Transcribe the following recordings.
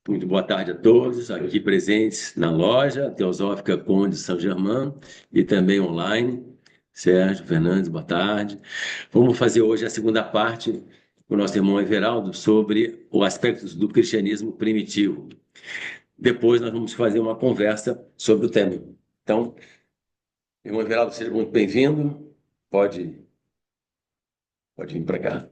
Muito boa tarde a todos aqui presentes na loja Teosófica Conde Saint-Germain e também online. Sérgio, Fernandes, boa tarde. Vamos fazer hoje a segunda parte com o nosso irmão Everaldo sobre os aspectos do cristianismo primitivo. Depois nós vamos fazer uma conversa sobre o tema. Então, irmão Everaldo, seja muito bem-vindo. Pode, pode vir para cá.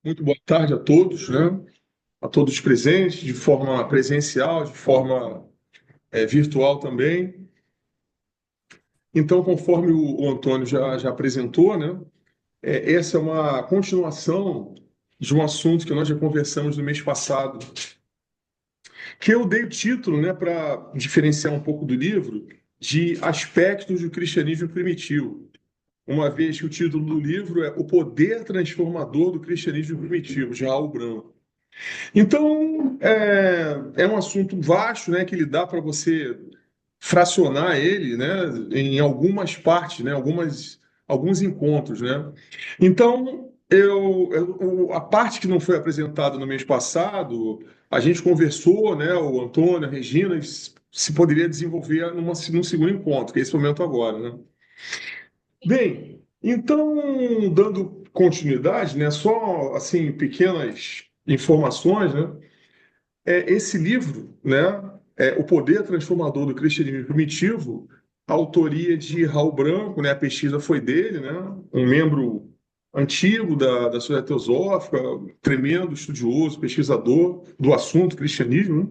Muito boa tarde a todos, né? A todos presentes, de forma presencial, de forma virtual também. Então, conforme o Antônio já apresentou, né? Essa é uma continuação de um assunto que nós já conversamos no mês passado, que eu dei o título, né, para diferenciar um pouco do livro, de Aspectos do Cristianismo Primitivo. Uma vez que o título do livro é O Poder Transformador do Cristianismo Primitivo, de Raul Branco. Então, é um assunto vasto, né, que ele dá para você fracionar ele, né, em algumas partes, né, alguns encontros, né. Então, a parte que não foi apresentada no mês passado, a gente conversou, né, o Antônio, a Regina, se poderia desenvolver num segundo encontro, que é esse momento agora, né. Bem, então, dando continuidade, né, só assim pequenas informações, né. Esse livro, né, O Poder Transformador do Cristianismo Primitivo, a autoria de Raul Branco, né, a pesquisa foi dele, né, um membro antigo da Sociedade Teosófica, tremendo estudioso, pesquisador do assunto cristianismo, né?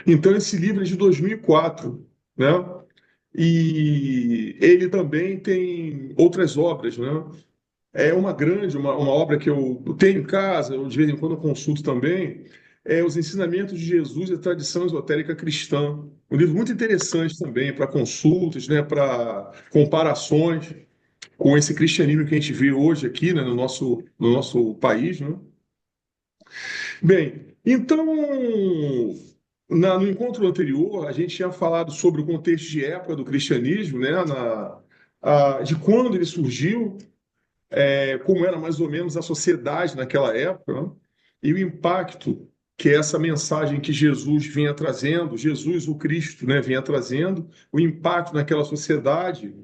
Então, esse livro é de 2004, né? E ele também tem outras obras, né? É uma obra que eu tenho em casa, eu de vez em quando eu consulto também, Os Ensinamentos de Jesus e a Tradição Esotérica Cristã. Um livro muito interessante também para consultas, né, para comparações com esse cristianismo que a gente vê hoje aqui, né, no nosso país, né? Bem, então, no encontro anterior, a gente tinha falado sobre o contexto de época do cristianismo, né, de quando ele surgiu, como era mais ou menos a sociedade naquela época, né? E o impacto que essa mensagem que Jesus vinha trazendo, Jesus, o Cristo, né, vinha trazendo, o impacto naquela sociedade,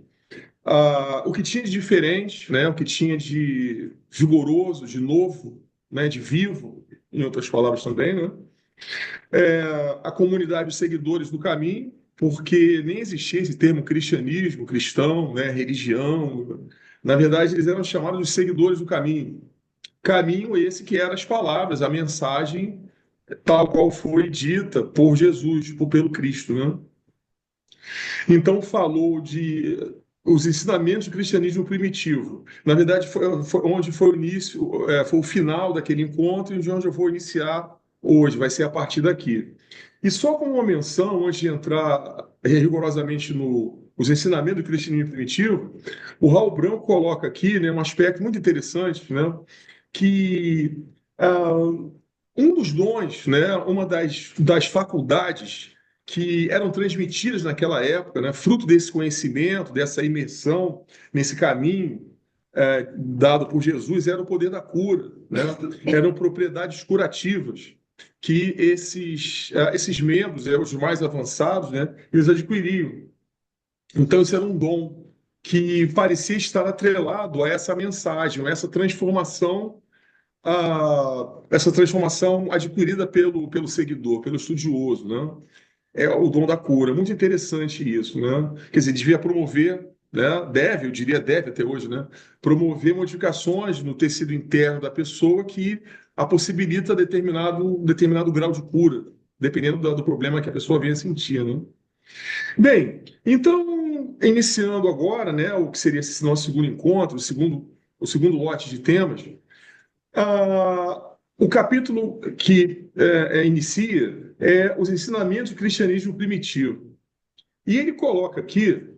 o que tinha de diferente, né, o que tinha de vigoroso, de novo, né, de vivo, em outras palavras também, né? A comunidade dos seguidores do caminho, porque nem existia esse termo cristianismo, cristão, né, religião. Na verdade, eles eram chamados de seguidores do caminho. Caminho esse que eram as palavras, a mensagem tal qual foi dita por Jesus, pelo Cristo, né? Então falou de os ensinamentos do cristianismo primitivo. Na verdade, foi onde foi o início, foi o final daquele encontro e de onde eu vou iniciar hoje, vai ser a partir daqui. E só como uma menção, antes de entrar rigorosamente nos ensinamentos do cristianismo primitivo, o Raul Branco coloca aqui, né, um aspecto muito interessante, né, que um dos dons, né, uma das faculdades que eram transmitidas naquela época, né, fruto desse conhecimento, dessa imersão nesse caminho dado por Jesus, era o poder da cura, né? Eram propriedades curativas que esses membros, os mais avançados, né, eles adquiriam. Então, isso era um dom que parecia estar atrelado a essa mensagem, a essa transformação adquirida pelo seguidor, pelo estudioso, né? É o dom da cura. Muito interessante isso, né? Quer dizer, devia promover, né? Eu diria deve até hoje, né? Promover modificações no tecido interno da pessoa que a possibilita determinado grau de cura, dependendo do problema que a pessoa venha sentir, né? Bem, então, iniciando agora, né, o que seria esse nosso segundo encontro, o segundo o segundo lote de temas, o capítulo que inicia é os ensinamentos do cristianismo primitivo. E ele coloca aqui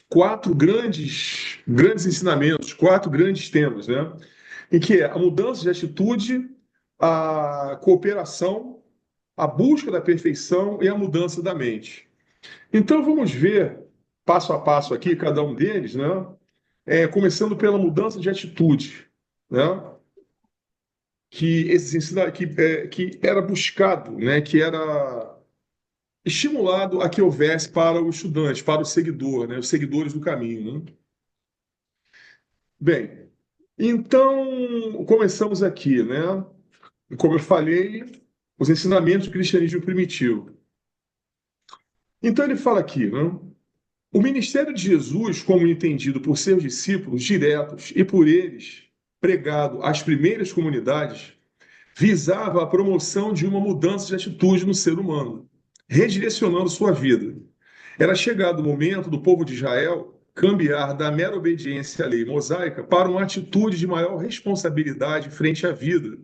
quatro grandes ensinamentos, quatro grandes temas, né? Em que é a mudança de atitude, a cooperação, a busca da perfeição e a mudança da mente. Então vamos ver passo a passo aqui cada um deles, né? Começando pela mudança de atitude, né? Que era buscado, né? Que era estimulado a que houvesse para o estudante, para o seguidor, né? Os seguidores do caminho, né? Bem, então começamos aqui, né? Como eu falei, os ensinamentos do cristianismo primitivo. Então ele fala aqui, né? O ministério de Jesus, como entendido por seus discípulos diretos e por eles pregado às primeiras comunidades, visava a promoção de uma mudança de atitude no ser humano, redirecionando sua vida. Era chegado o momento do povo de Israel cambiar da mera obediência à lei mosaica para uma atitude de maior responsabilidade frente à vida,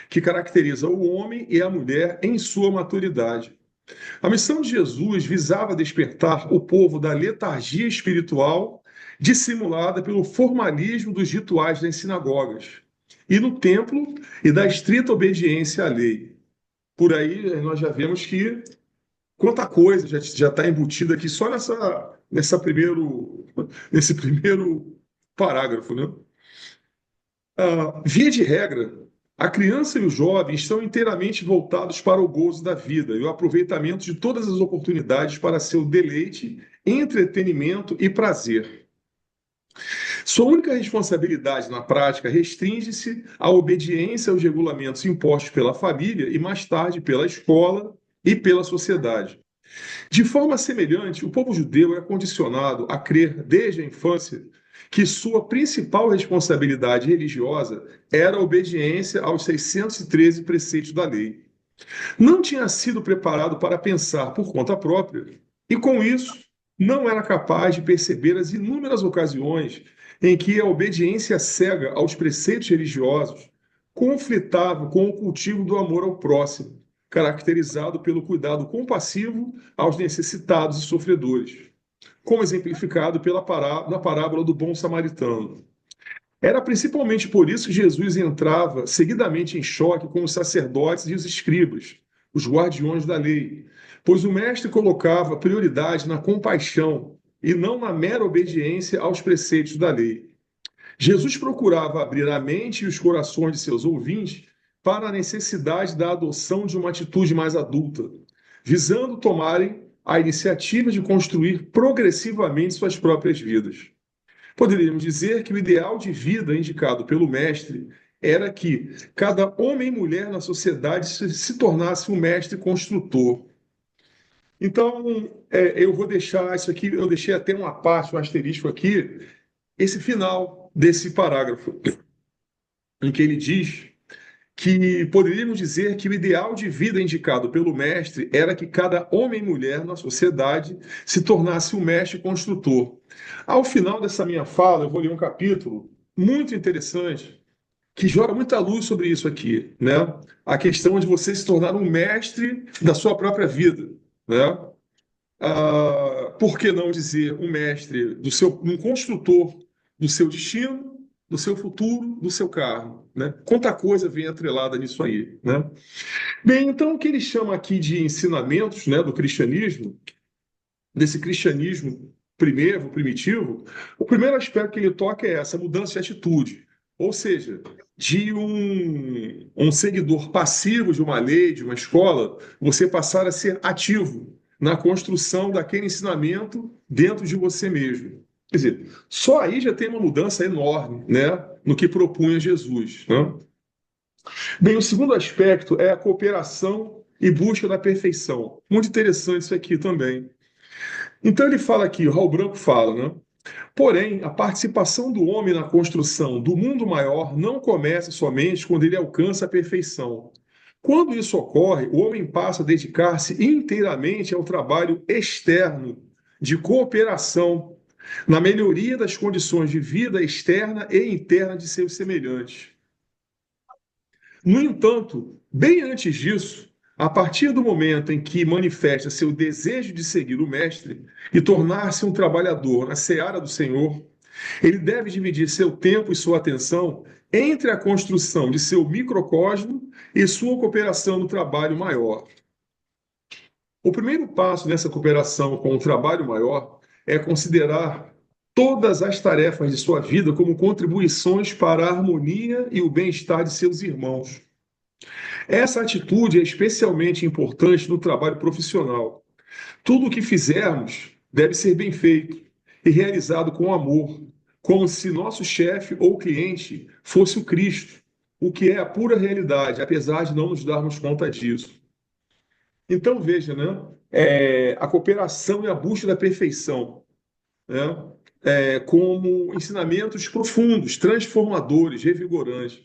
que caracteriza o homem e a mulher em sua maturidade. A missão de Jesus visava despertar o povo da letargia espiritual dissimulada pelo formalismo dos rituais das sinagogas e no templo e da estrita obediência à lei. Por aí nós já vemos que quanta coisa já está embutida aqui só nesse primeiro parágrafo, né? Via de regra, a criança e o jovem estão inteiramente voltados para o gozo da vida e o aproveitamento de todas as oportunidades para seu deleite, entretenimento e prazer. Sua única responsabilidade na prática restringe-se à obediência aos regulamentos impostos pela família e mais tarde pela escola e pela sociedade. De forma semelhante, o povo judeu é condicionado a crer desde a infância que sua principal responsabilidade religiosa era a obediência aos 613 preceitos da lei. Não tinha sido preparado para pensar por conta própria e, com isso, não era capaz de perceber as inúmeras ocasiões em que a obediência cega aos preceitos religiosos conflitava com o cultivo do amor ao próximo, caracterizado pelo cuidado compassivo aos necessitados e sofredores, como exemplificado na parábola do bom samaritano. Era principalmente por isso que Jesus entrava seguidamente em choque com os sacerdotes e os escribas, os guardiões da lei, pois o mestre colocava prioridade na compaixão e não na mera obediência aos preceitos da lei. Jesus procurava abrir a mente e os corações de seus ouvintes para a necessidade da adoção de uma atitude mais adulta, visando tomarem a iniciativa de construir progressivamente suas próprias vidas. Poderíamos dizer que o ideal de vida indicado pelo mestre era que cada homem e mulher na sociedade se tornasse um mestre construtor. Então, eu vou deixar isso aqui, eu deixei até uma parte, um asterisco aqui, esse final desse parágrafo, em que ele diz que poderíamos dizer que o ideal de vida indicado pelo mestre era que cada homem e mulher na sociedade se tornasse um mestre construtor. Ao final dessa minha fala, eu vou ler um capítulo muito interessante que joga muita luz sobre isso aqui, né? A questão de você se tornar um mestre da sua própria vida, né? Por que não dizer um mestre um construtor do seu destino, do seu futuro, do seu carro, né? Quanta coisa vem atrelada nisso aí, né? Bem, então o que ele chama aqui de ensinamentos, né, do cristianismo, desse cristianismo primitivo, o primeiro aspecto que ele toca é essa mudança de atitude, ou seja, de um seguidor passivo de uma lei, de uma escola, você passar a ser ativo na construção daquele ensinamento dentro de você mesmo. Quer dizer, só aí já tem uma mudança enorme, né, no que propunha Jesus, né? Bem, o segundo aspecto é a cooperação e busca da perfeição. Muito interessante isso aqui também. Então ele fala aqui, o Raul Branco fala, né? Porém, a participação do homem na construção do mundo maior não começa somente quando ele alcança a perfeição. Quando isso ocorre, o homem passa a dedicar-se inteiramente ao trabalho externo de cooperação na melhoria das condições de vida externa e interna de seus semelhantes. No entanto, bem antes disso, a partir do momento em que manifesta seu desejo de seguir o Mestre e tornar-se um trabalhador na seara do Senhor, ele deve dividir seu tempo e sua atenção entre a construção de seu microcosmo e sua cooperação no trabalho maior. O primeiro passo nessa cooperação com o trabalho maior é considerar todas as tarefas de sua vida como contribuições para a harmonia e o bem-estar de seus irmãos. Essa atitude é especialmente importante no trabalho profissional. Tudo o que fizermos deve ser bem feito e realizado com amor, como se nosso chefe ou cliente fosse o Cristo, o que é a pura realidade, apesar de não nos darmos conta disso. Então, veja, né? A cooperação e a busca da perfeição, né? Como ensinamentos profundos, transformadores, revigorantes.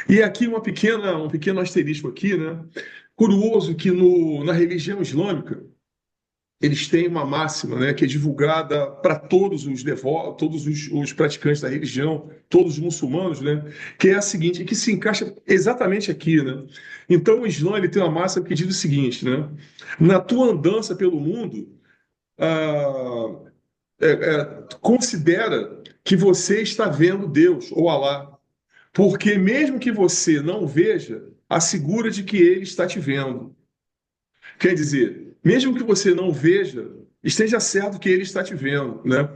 E aqui um pequeno asterisco aqui, né? Curioso que na religião islâmica eles têm uma máxima, né, que é divulgada para todos os devotos, todos os praticantes da religião, todos os muçulmanos, né, que é a seguinte, que se encaixa exatamente aqui, né? Então o Islã ele tem uma máxima que diz o seguinte, né? Na tua andança pelo mundo, ah, considera que você está vendo Deus ou Alá, porque mesmo que você não veja, assegura de que Ele está te vendo. Quer dizer, mesmo que você não veja, esteja certo que ele está te vendo, né?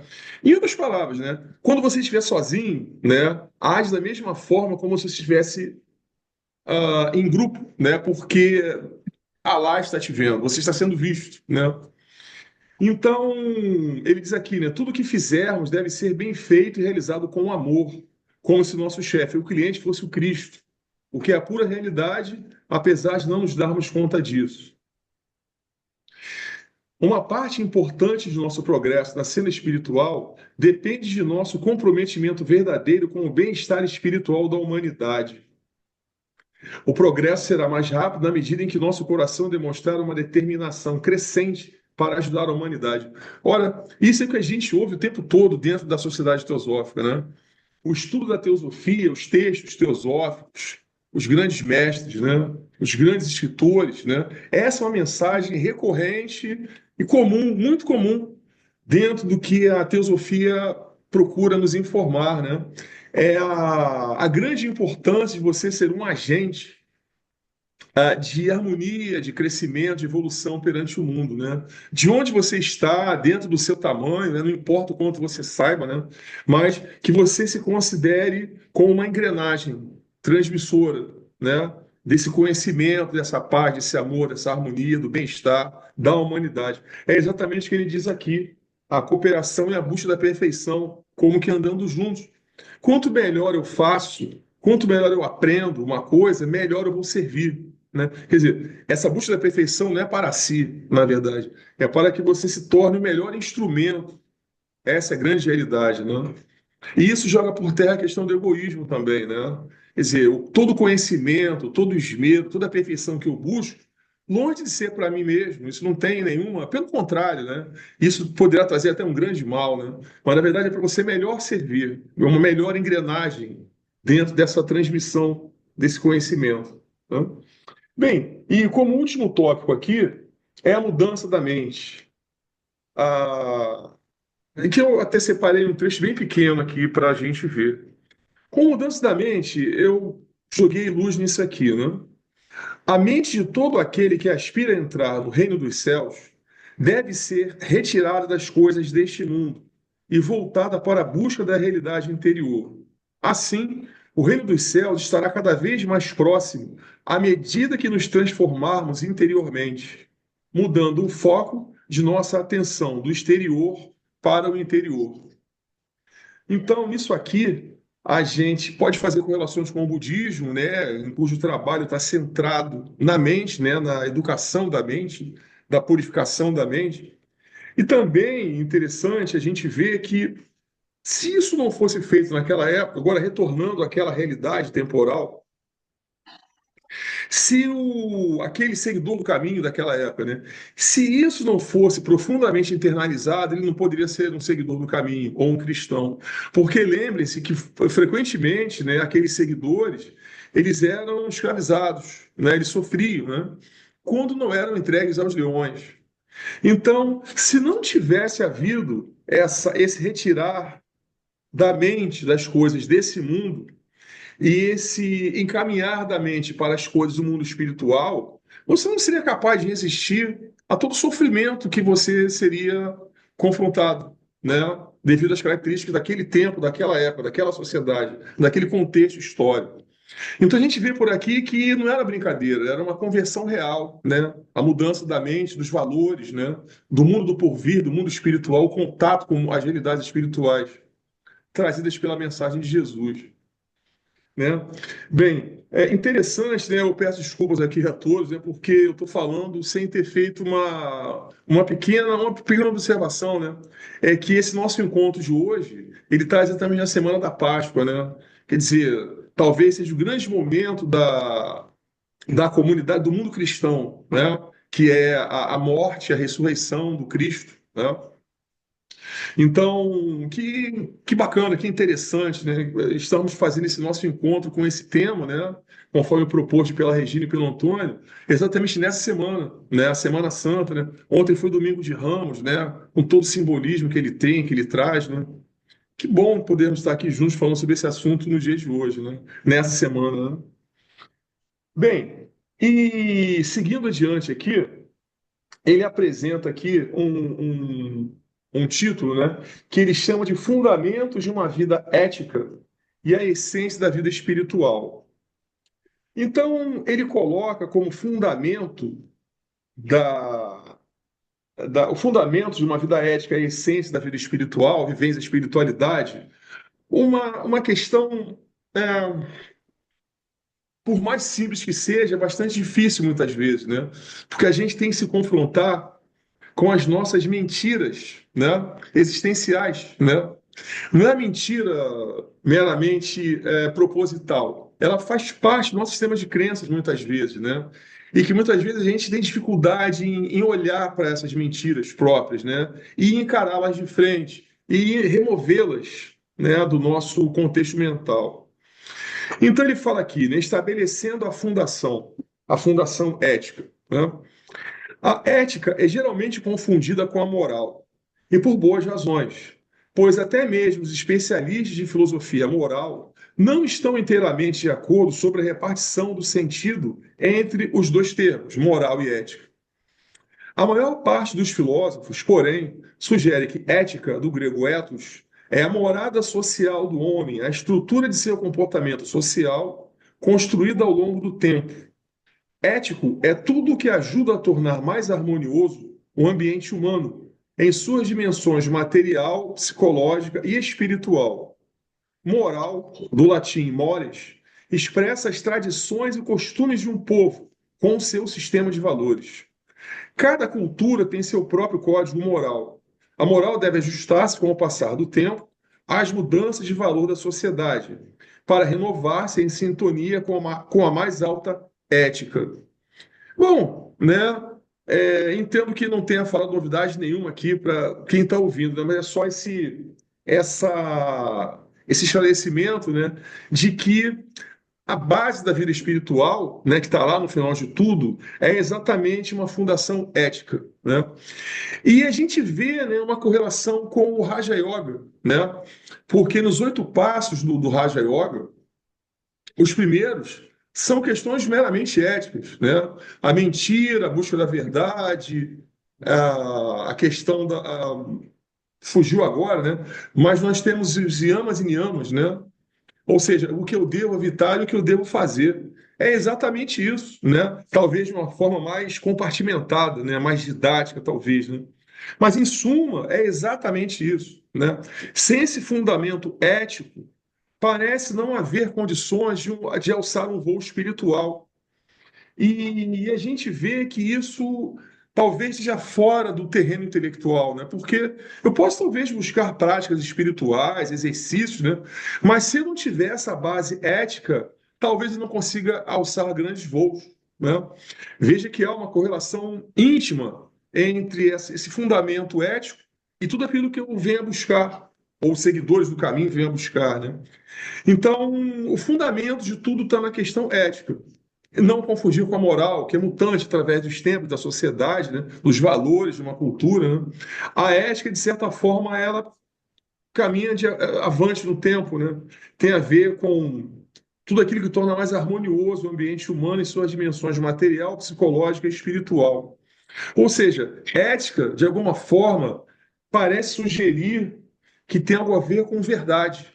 Em outras palavras, né? Quando você estiver sozinho, né? Age da mesma forma como se você estivesse em grupo, né? Porque Allah está te vendo, você está sendo visto, né? Então, ele diz aqui, né? Tudo que fizermos deve ser bem feito e realizado com amor, como se nosso chefe, o cliente, fosse o Cristo, o que é a pura realidade, apesar de não nos darmos conta disso. Uma parte importante de nosso progresso na cena espiritual depende de nosso comprometimento verdadeiro com o bem-estar espiritual da humanidade. O progresso será mais rápido na medida em que nosso coração demonstrar uma determinação crescente para ajudar a humanidade. Ora, isso é o que a gente ouve o tempo todo dentro da sociedade teosófica, né? O estudo da teosofia, os textos teosóficos, os grandes mestres, né? Os grandes escritores, né? Essa é uma mensagem recorrente e comum, muito comum, dentro do que a teosofia procura nos informar, né? É a grande importância de você ser um agente de harmonia, de crescimento, de evolução perante o mundo, né? De onde você está, dentro do seu tamanho, né? Não importa o quanto você saiba, né? Mas que você se considere como uma engrenagem transmissora, né? Desse conhecimento, dessa paz, desse amor, dessa harmonia, do bem-estar da humanidade. É exatamente o que ele diz aqui, a cooperação e a busca da perfeição, como que andando juntos. Quanto melhor eu faço, quanto melhor eu aprendo uma coisa, melhor eu vou servir, né? Quer dizer, essa busca da perfeição não é para si, na verdade, é para que você se torne o melhor instrumento. Essa é a grande realidade, né? E isso joga por terra a questão do egoísmo também, né? Quer dizer, todo conhecimento, todo esmero, toda a perfeição que eu busco, longe de ser para mim mesmo, isso não tem nenhuma, pelo contrário, né? Isso poderá trazer até um grande mal, né? Mas na verdade é para você melhor servir, uma melhor engrenagem dentro dessa transmissão desse conhecimento, né? Bem, e como último tópico aqui é a mudança da mente. Ah, em que eu até separei um trecho bem pequeno aqui para a gente ver. Com mudança da mente, eu joguei luz nisso aqui, né? A mente de todo aquele que aspira a entrar no reino dos céus deve ser retirada das coisas deste mundo e voltada para a busca da realidade interior. Assim, o reino dos céus estará cada vez mais próximo à medida que nos transformarmos interiormente, mudando o foco de nossa atenção do exterior para o interior. Então, nisso aqui, a gente pode fazer correlações com o budismo, né, em cujo trabalho está centrado na mente, né, na educação da mente, da purificação da mente. E também interessante a gente ver que, se isso não fosse feito naquela época, agora retornando àquela realidade temporal, Se aquele seguidor do caminho daquela época, né? Se isso não fosse profundamente internalizado, ele não poderia ser um seguidor do caminho ou um cristão. Porque lembrem-se que frequentemente, né, aqueles seguidores, eles eram escravizados, né? Eles sofriam, né? Quando não eram entregues aos leões. Então, se não tivesse havido esse retirar da mente das coisas desse mundo, e esse encaminhar da mente para as coisas do mundo espiritual, você não seria capaz de resistir a todo sofrimento que você seria confrontado, né? Devido às características daquele tempo, daquela época, daquela sociedade, daquele contexto histórico. Então a gente vê por aqui que não era brincadeira, era uma conversão real, né? A mudança da mente, dos valores, né? Do mundo do porvir, do mundo espiritual, o contato com as realidades espirituais trazidas pela mensagem de Jesus, né? Bem, é interessante, né? Eu peço desculpas aqui a todos, né? Porque eu estou falando sem ter feito uma pequena observação, né? É que esse nosso encontro de hoje, ele está exatamente na semana da Páscoa, né? Quer dizer, talvez seja o grande momento da comunidade, do mundo cristão, né? Que é a morte, a ressurreição do Cristo, né? Então, que bacana, que interessante, né? Estamos fazendo esse nosso encontro com esse tema, né? Conforme proposto pela Regina e pelo Antônio, exatamente nessa semana, né? A Semana Santa, né? Ontem foi Domingo de Ramos, né? Com todo o simbolismo que ele tem, que ele traz, né? Que bom podermos estar aqui juntos falando sobre esse assunto no dia de hoje, né? Nessa semana, né? Bem, e seguindo adiante aqui, ele apresenta aqui um título, né, que ele chama de Fundamentos de uma Vida Ética e a Essência da Vida Espiritual. Então, ele coloca como fundamento da, o fundamento de uma vida ética, a essência da vida espiritual, vivência da espiritualidade, uma questão, é, por mais simples que seja, é bastante difícil muitas vezes, né? Porque a gente tem que se confrontar com as nossas mentiras, né, existenciais, né? Não é mentira meramente proposital. Ela faz parte do nosso sistema de crenças muitas vezes, né? E que muitas vezes a gente tem dificuldade em olhar para essas mentiras próprias, né? E encará-las de frente e removê-las, né, do nosso contexto mental. Então ele fala aqui, né, estabelecendo a fundação ética, né? A ética é geralmente confundida com a moral, e por boas razões, pois até mesmo os especialistas de filosofia moral não estão inteiramente de acordo sobre a repartição do sentido entre os dois termos, moral e ética. A maior parte dos filósofos, porém, sugere que ética, do grego ethos, é a morada social do homem, a estrutura de seu comportamento social construída ao longo do tempo. Ético é tudo o que ajuda a tornar mais harmonioso o ambiente humano, em suas dimensões material, psicológica e espiritual. Moral, do latim mores, expressa as tradições e costumes de um povo, com o seu sistema de valores. Cada cultura tem seu próprio código moral. A moral deve ajustar-se com o passar do tempo às mudanças de valor da sociedade, para renovar-se em sintonia com a mais alta ética. Bom, né? Entendo que não tenha falado novidade nenhuma aqui para quem está ouvindo, né? Mas é só esse esclarecimento, né? De que a base da vida espiritual, né? Que está lá no final de tudo, é exatamente uma fundação ética, né? E a gente vê, né, uma correlação com o Raja Yoga, né? Porque nos 8 passos do Raja Yoga, os primeiros são questões meramente éticas, né? A mentira, a busca da verdade, a questão fugiu agora, né? Mas nós temos os yamas e niyamas, né? Ou seja, o que eu devo evitar e o que eu devo fazer. É exatamente isso, né? Talvez de uma forma mais compartimentada, né? Mais didática, talvez, né? Mas, em suma, é exatamente isso, né? Sem esse fundamento ético, parece não haver condições de alçar um voo espiritual. E a gente vê que isso talvez seja fora do terreno intelectual, né? Porque eu posso talvez buscar práticas espirituais, exercícios, né? Mas se eu não tiver essa base ética, talvez ele não consiga alçar grandes voos, né? Veja que há uma correlação íntima entre esse fundamento ético e tudo aquilo que eu venho a buscar, ou os seguidores do caminho venham a buscar, né? Então, o fundamento de tudo está na questão ética. Não confundir com a moral, que é mutante através dos tempos, da sociedade, né? Dos valores de uma cultura, né? A ética, de certa forma, ela caminha avante no tempo, né? Tem a ver com tudo aquilo que torna mais harmonioso o ambiente humano em suas dimensões material, psicológica e espiritual. Ou seja, ética, de alguma forma, parece sugerir que tem algo a ver com verdade,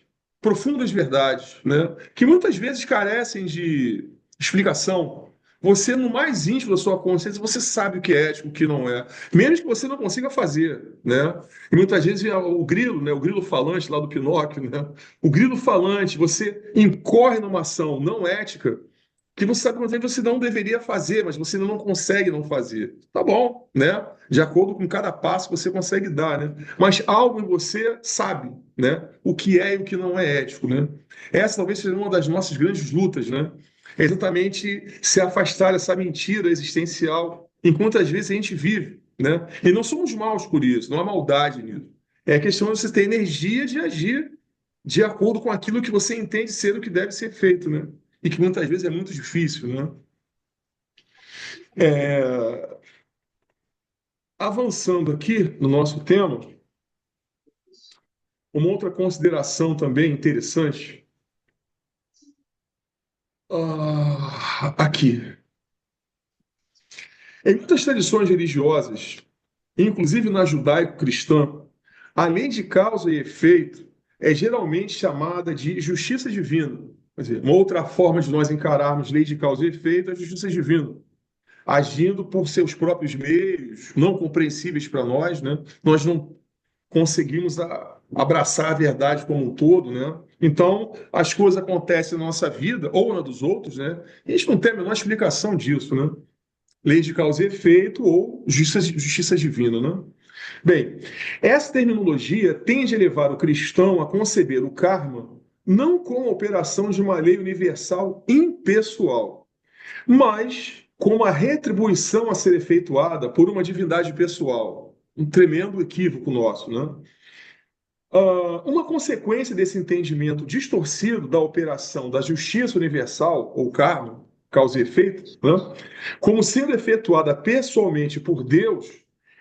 profundas verdades, né? Que muitas vezes carecem de explicação. Você, no mais íntimo da sua consciência, você sabe o que é ético, o que não é, menos que você não consiga fazer, né? E muitas vezes o grilo, né? O grilo falante lá do Pinóquio, né? O grilo falante, você incorre numa ação não ética que você sabe que você não deveria fazer, mas você não consegue não fazer. Tá bom, né? De acordo com cada passo que você consegue dar, né? Mas algo em você sabe, né? O que é e o que não é ético, né? Essa talvez seja uma das nossas grandes lutas, né? É exatamente se afastar dessa mentira existencial, enquanto às vezes a gente vive, né? E não somos maus por isso, não há maldade nisso. É a questão de você ter energia de agir de acordo com aquilo que você entende ser o que deve ser feito, né? E que muitas vezes é muito difícil, né? É, avançando aqui no nosso tema, uma outra consideração também interessante, aqui. Em muitas tradições religiosas, inclusive na judaico-cristã, a lei de causa e efeito é geralmente chamada de justiça divina. Quer dizer, uma outra forma de nós encararmos lei de causa e efeito é a justiça divina, agindo por seus próprios meios, não compreensíveis para nós, né? Nós não conseguimos abraçar a verdade como um todo, né? Então, as coisas acontecem na nossa vida ou na dos outros, né? E a gente não tem a menor explicação disso, né? Lei de causa e efeito ou justiça divina, né? Bem, essa terminologia tende a levar o cristão a conceber o karma não como a operação de uma lei universal impessoal, mas como a retribuição a ser efetuada por uma divindade pessoal. Um tremendo equívoco nosso, né? Uma consequência desse entendimento distorcido da operação da justiça universal, ou karma, causa e efeito, né? Como sendo efetuada pessoalmente por Deus,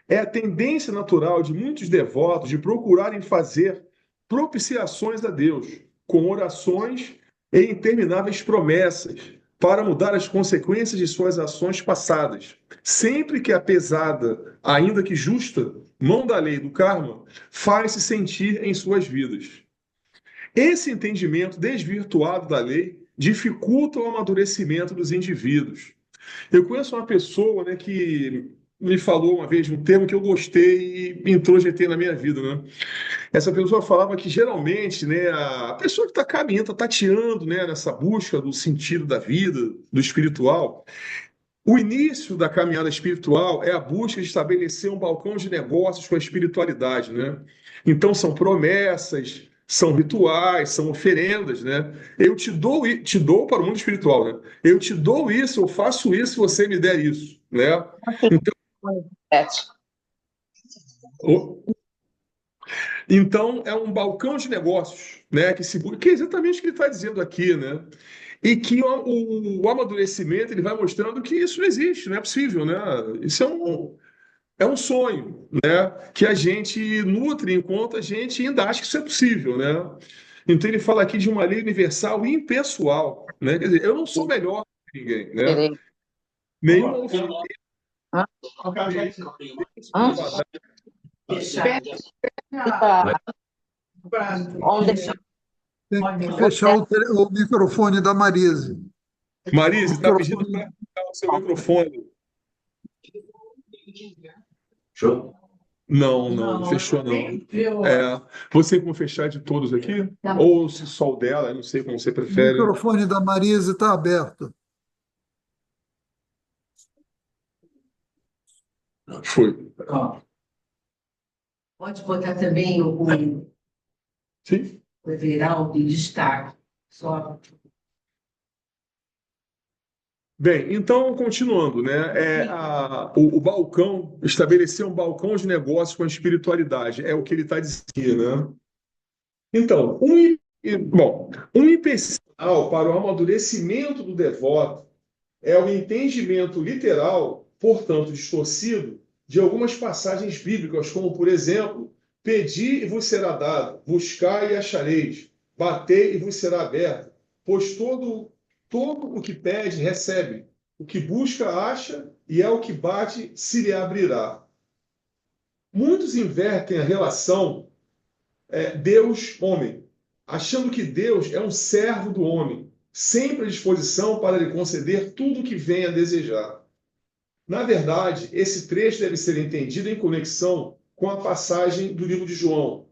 é a tendência natural de muitos devotos de procurarem fazer propiciações a Deus, com orações e intermináveis promessas, para mudar as consequências de suas ações passadas, sempre que a pesada, ainda que justa, mão da lei do karma faz-se sentir em suas vidas. Esse entendimento desvirtuado da lei dificulta o amadurecimento dos indivíduos. Eu conheço uma pessoa, né, que me falou uma vez de um termo que eu gostei e introjetei na minha vida, né? Essa pessoa falava que geralmente, né, a pessoa que está caminhando, está tateando, né, nessa busca do sentido da vida, do espiritual, o início da caminhada espiritual é a busca de estabelecer um balcão de negócios com a espiritualidade, né? Então são promessas, são rituais, são oferendas, né? Eu te dou para o mundo espiritual, né? Eu te dou isso, eu faço isso se você me der isso, né? Então, Ético. então é um balcão de negócios, né? Que é exatamente o que ele está dizendo aqui, né? E que o amadurecimento ele vai mostrando que isso não existe, não é possível, né? Isso é um sonho, né? Que a gente nutre enquanto a gente ainda acha que isso é possível, né? Então ele fala aqui de uma lei universal e impessoal, né? Quer dizer, eu não sou melhor que ninguém, né? Peraí. Nenhuma oferenda Hã? Hã? Vamos deixar. Tem que fechar o microfone da Marise. Marise, está pedindo Microfone. para fechar o seu microfone. Show? Não, não fechou não. Você como fechar de todos aqui? Ou se só o dela, eu não sei como você O prefere. microfone da Marise está aberto. Foi. Pode botar também Sim? o Everaldo em destaque. Só Bem, então, continuando, né? O balcão, estabelecer um balcão de negócios com a espiritualidade, é o que ele está dizendo, né? Então, um empecilho para o amadurecimento do devoto é o entendimento literal, portanto distorcido, de algumas passagens bíblicas, como, por exemplo, pedi e vos será dado, buscai e achareis, batei e vos será aberto, pois todo o que pede, recebe, o que busca, acha, e é o que bate, se lhe abrirá. Muitos invertem a relação Deus-homem, achando que Deus é um servo do homem, sempre à disposição para lhe conceder tudo o que venha a desejar. Na verdade, esse trecho deve ser entendido em conexão com a passagem do livro de João.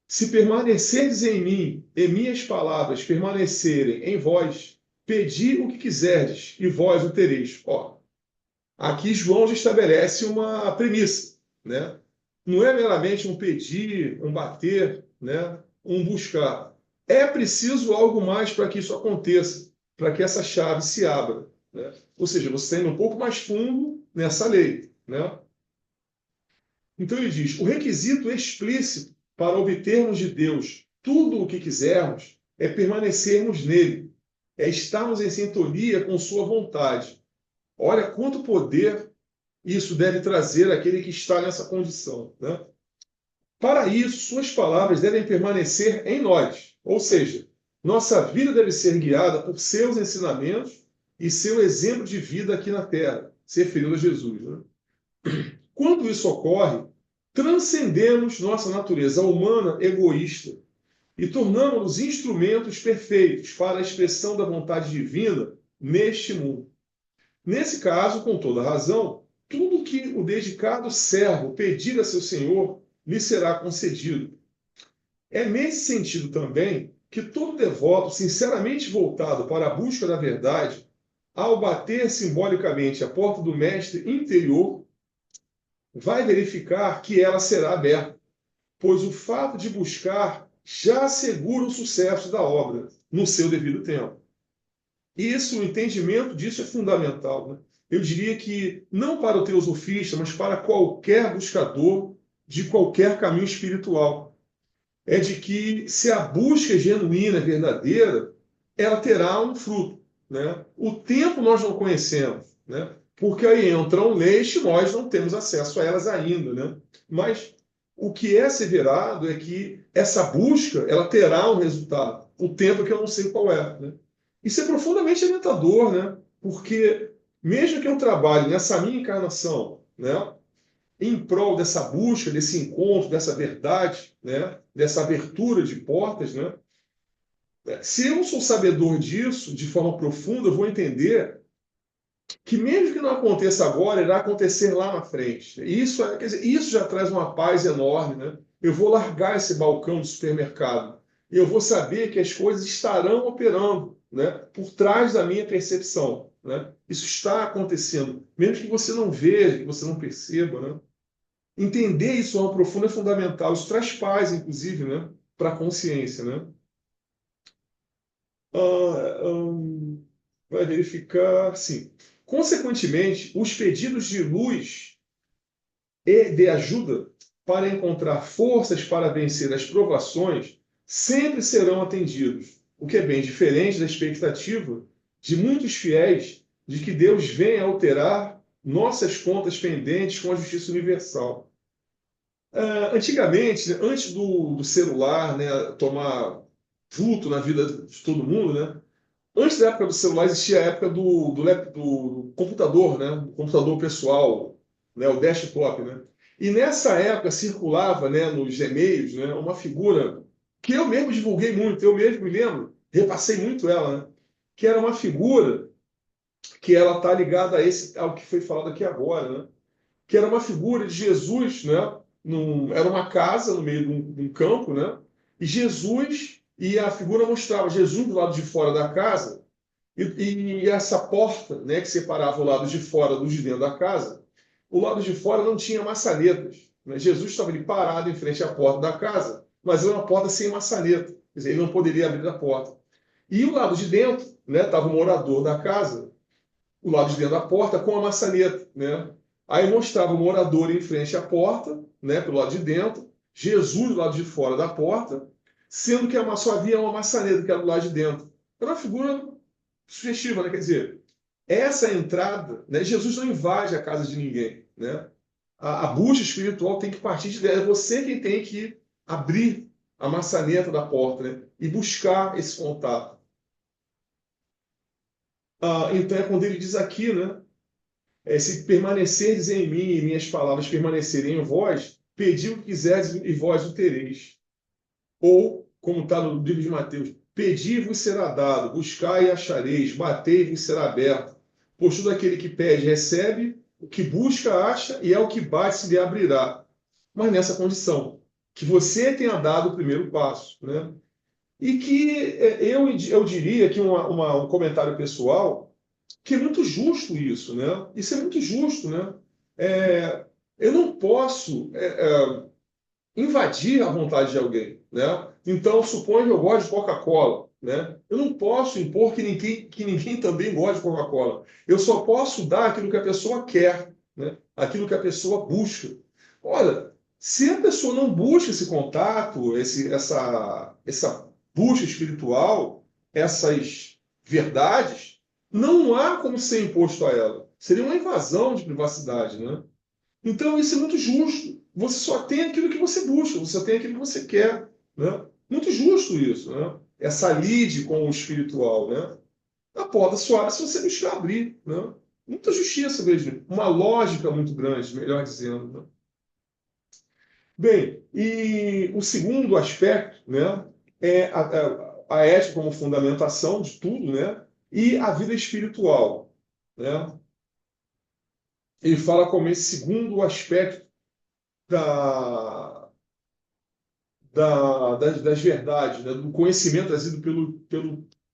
Se permanecerdes em mim, e minhas palavras permanecerem em vós, pedi o que quiserdes, e vós o tereis. Ó, aqui João já estabelece uma premissa, né? Não é meramente um pedir, um bater, né? Um buscar. É preciso algo mais para que isso aconteça, para que essa chave se abra, né? Ou seja, você está indo um pouco mais fundo nessa lei, né? Então ele diz: o requisito explícito para obtermos de Deus tudo o que quisermos é permanecermos nele, é estarmos em sintonia com sua vontade. Olha quanto poder isso deve trazer àquele que está nessa condição, né? Para isso, suas palavras devem permanecer em nós, ou seja, nossa vida deve ser guiada por seus ensinamentos e seu exemplo de vida aqui na Terra, se referindo a Jesus, né? Quando isso ocorre, transcendemos nossa natureza humana egoísta e tornamos-nos instrumentos perfeitos para a expressão da vontade divina neste mundo. Nesse caso, com toda razão, tudo que o dedicado servo pedir a seu Senhor lhe será concedido. É nesse sentido também que todo devoto sinceramente voltado para a busca da verdade, ao bater simbolicamente a porta do mestre interior, vai verificar que ela será aberta, pois o fato de buscar já assegura o sucesso da obra no seu devido tempo. Isso, o entendimento disso é fundamental, né? Eu diria que não para o teosofista, mas para qualquer buscador de qualquer caminho espiritual. É de que se a busca é genuína, verdadeira, ela terá um fruto, né? O tempo nós não conhecemos, né? Porque aí entram leis que nós não temos acesso a elas ainda, né? Mas o que é asseverado é que essa busca ela terá um resultado. O tempo é que eu não sei qual é, né? Isso é profundamente alentador, né? Porque mesmo que eu trabalhe nessa minha encarnação, né, em prol dessa busca, desse encontro, dessa verdade, né, dessa abertura de portas, né, se eu sou sabedor disso de forma profunda, eu vou entender que mesmo que não aconteça agora, irá acontecer lá na frente. Isso, quer dizer, isso já traz uma paz enorme, né? Eu vou largar esse balcão de supermercado e eu vou saber que as coisas estarão operando, né, por trás da minha percepção, né? Isso está acontecendo, mesmo que você não veja, que você não perceba, né? Entender isso ao profundo é fundamental. Isso traz paz, inclusive, né, para a consciência, né? Ah, vai verificar, sim. Consequentemente, os pedidos de luz e de ajuda para encontrar forças para vencer as provações sempre serão atendidos, o que é bem diferente da expectativa de muitos fiéis de que Deus venha alterar nossas contas pendentes com a justiça universal. Antigamente, né, antes do celular, né, tomar vulto na vida de todo mundo, né, antes da época do celular existia a época do computador, né, do computador pessoal, né, o desktop, né? E nessa época circulava, né, nos e-mails, né, uma figura que eu mesmo divulguei muito, eu mesmo me lembro, repassei muito ela, né, que era uma figura que ela está ligada ao que foi falado aqui agora, né? Que era uma figura de Jesus, né? Era uma casa no meio de um campo, né? E Jesus, e a figura mostrava Jesus do lado de fora da casa, e essa porta, né, que separava o lado de fora do de dentro da casa, o lado de fora não tinha maçanetas, né? Jesus estava ali parado em frente à porta da casa, mas era uma porta sem maçaneta, quer dizer, ele não poderia abrir a porta. E o lado de dentro, né, estava o morador da casa, o lado de dentro da porta com a maçaneta, né? Aí mostrava o morador em frente à porta, né, pelo lado de dentro, Jesus do lado de fora da porta, sendo que só havia uma maçaneta que era do lado de dentro. Era uma figura sugestiva, né? Quer dizer, essa entrada, né, Jesus não invade a casa de ninguém, né? A busca espiritual tem que partir de dentro. É você quem tem que abrir a maçaneta da porta, né, e buscar esse contato. Então é quando ele diz aqui, né? Se permanecerdes em mim e minhas palavras permanecerem em vós, pedi o que quiserdes e vós o tereis. Ou, como está no livro de Mateus, pedi e vos será dado, buscai e achareis, batei e vos será aberto. Pois todo aquele que pede recebe, o que busca acha, e é o que bate se lhe abrirá. Mas nessa condição, que você tenha dado o primeiro passo, né? E que eu diria que um comentário pessoal, que é muito justo isso, né? Isso é muito justo, né? Eu não posso invadir a vontade de alguém, né? Então, suponha que eu gosto de Coca-Cola, né? Eu não posso impor que ninguém também goste de Coca-Cola. Eu só posso dar aquilo que a pessoa quer, né? Aquilo que a pessoa busca. Olha, se a pessoa não busca esse contato, essa busca espiritual, essas verdades, não há como ser imposto a ela. Seria uma invasão de privacidade, né? Então, isso é muito justo. Você só tem aquilo que você busca, você só tem aquilo que você quer, né? Muito justo isso, né? Essa lide com o espiritual, né? A porta só abre se você buscar abrir, né? Muita justiça mesmo, uma lógica muito grande, melhor dizendo, né? Bem, e o segundo aspecto, né, é a ética como fundamentação de tudo, né, e a vida espiritual, né? Ele fala como esse segundo aspecto da, das verdades, né, do conhecimento trazido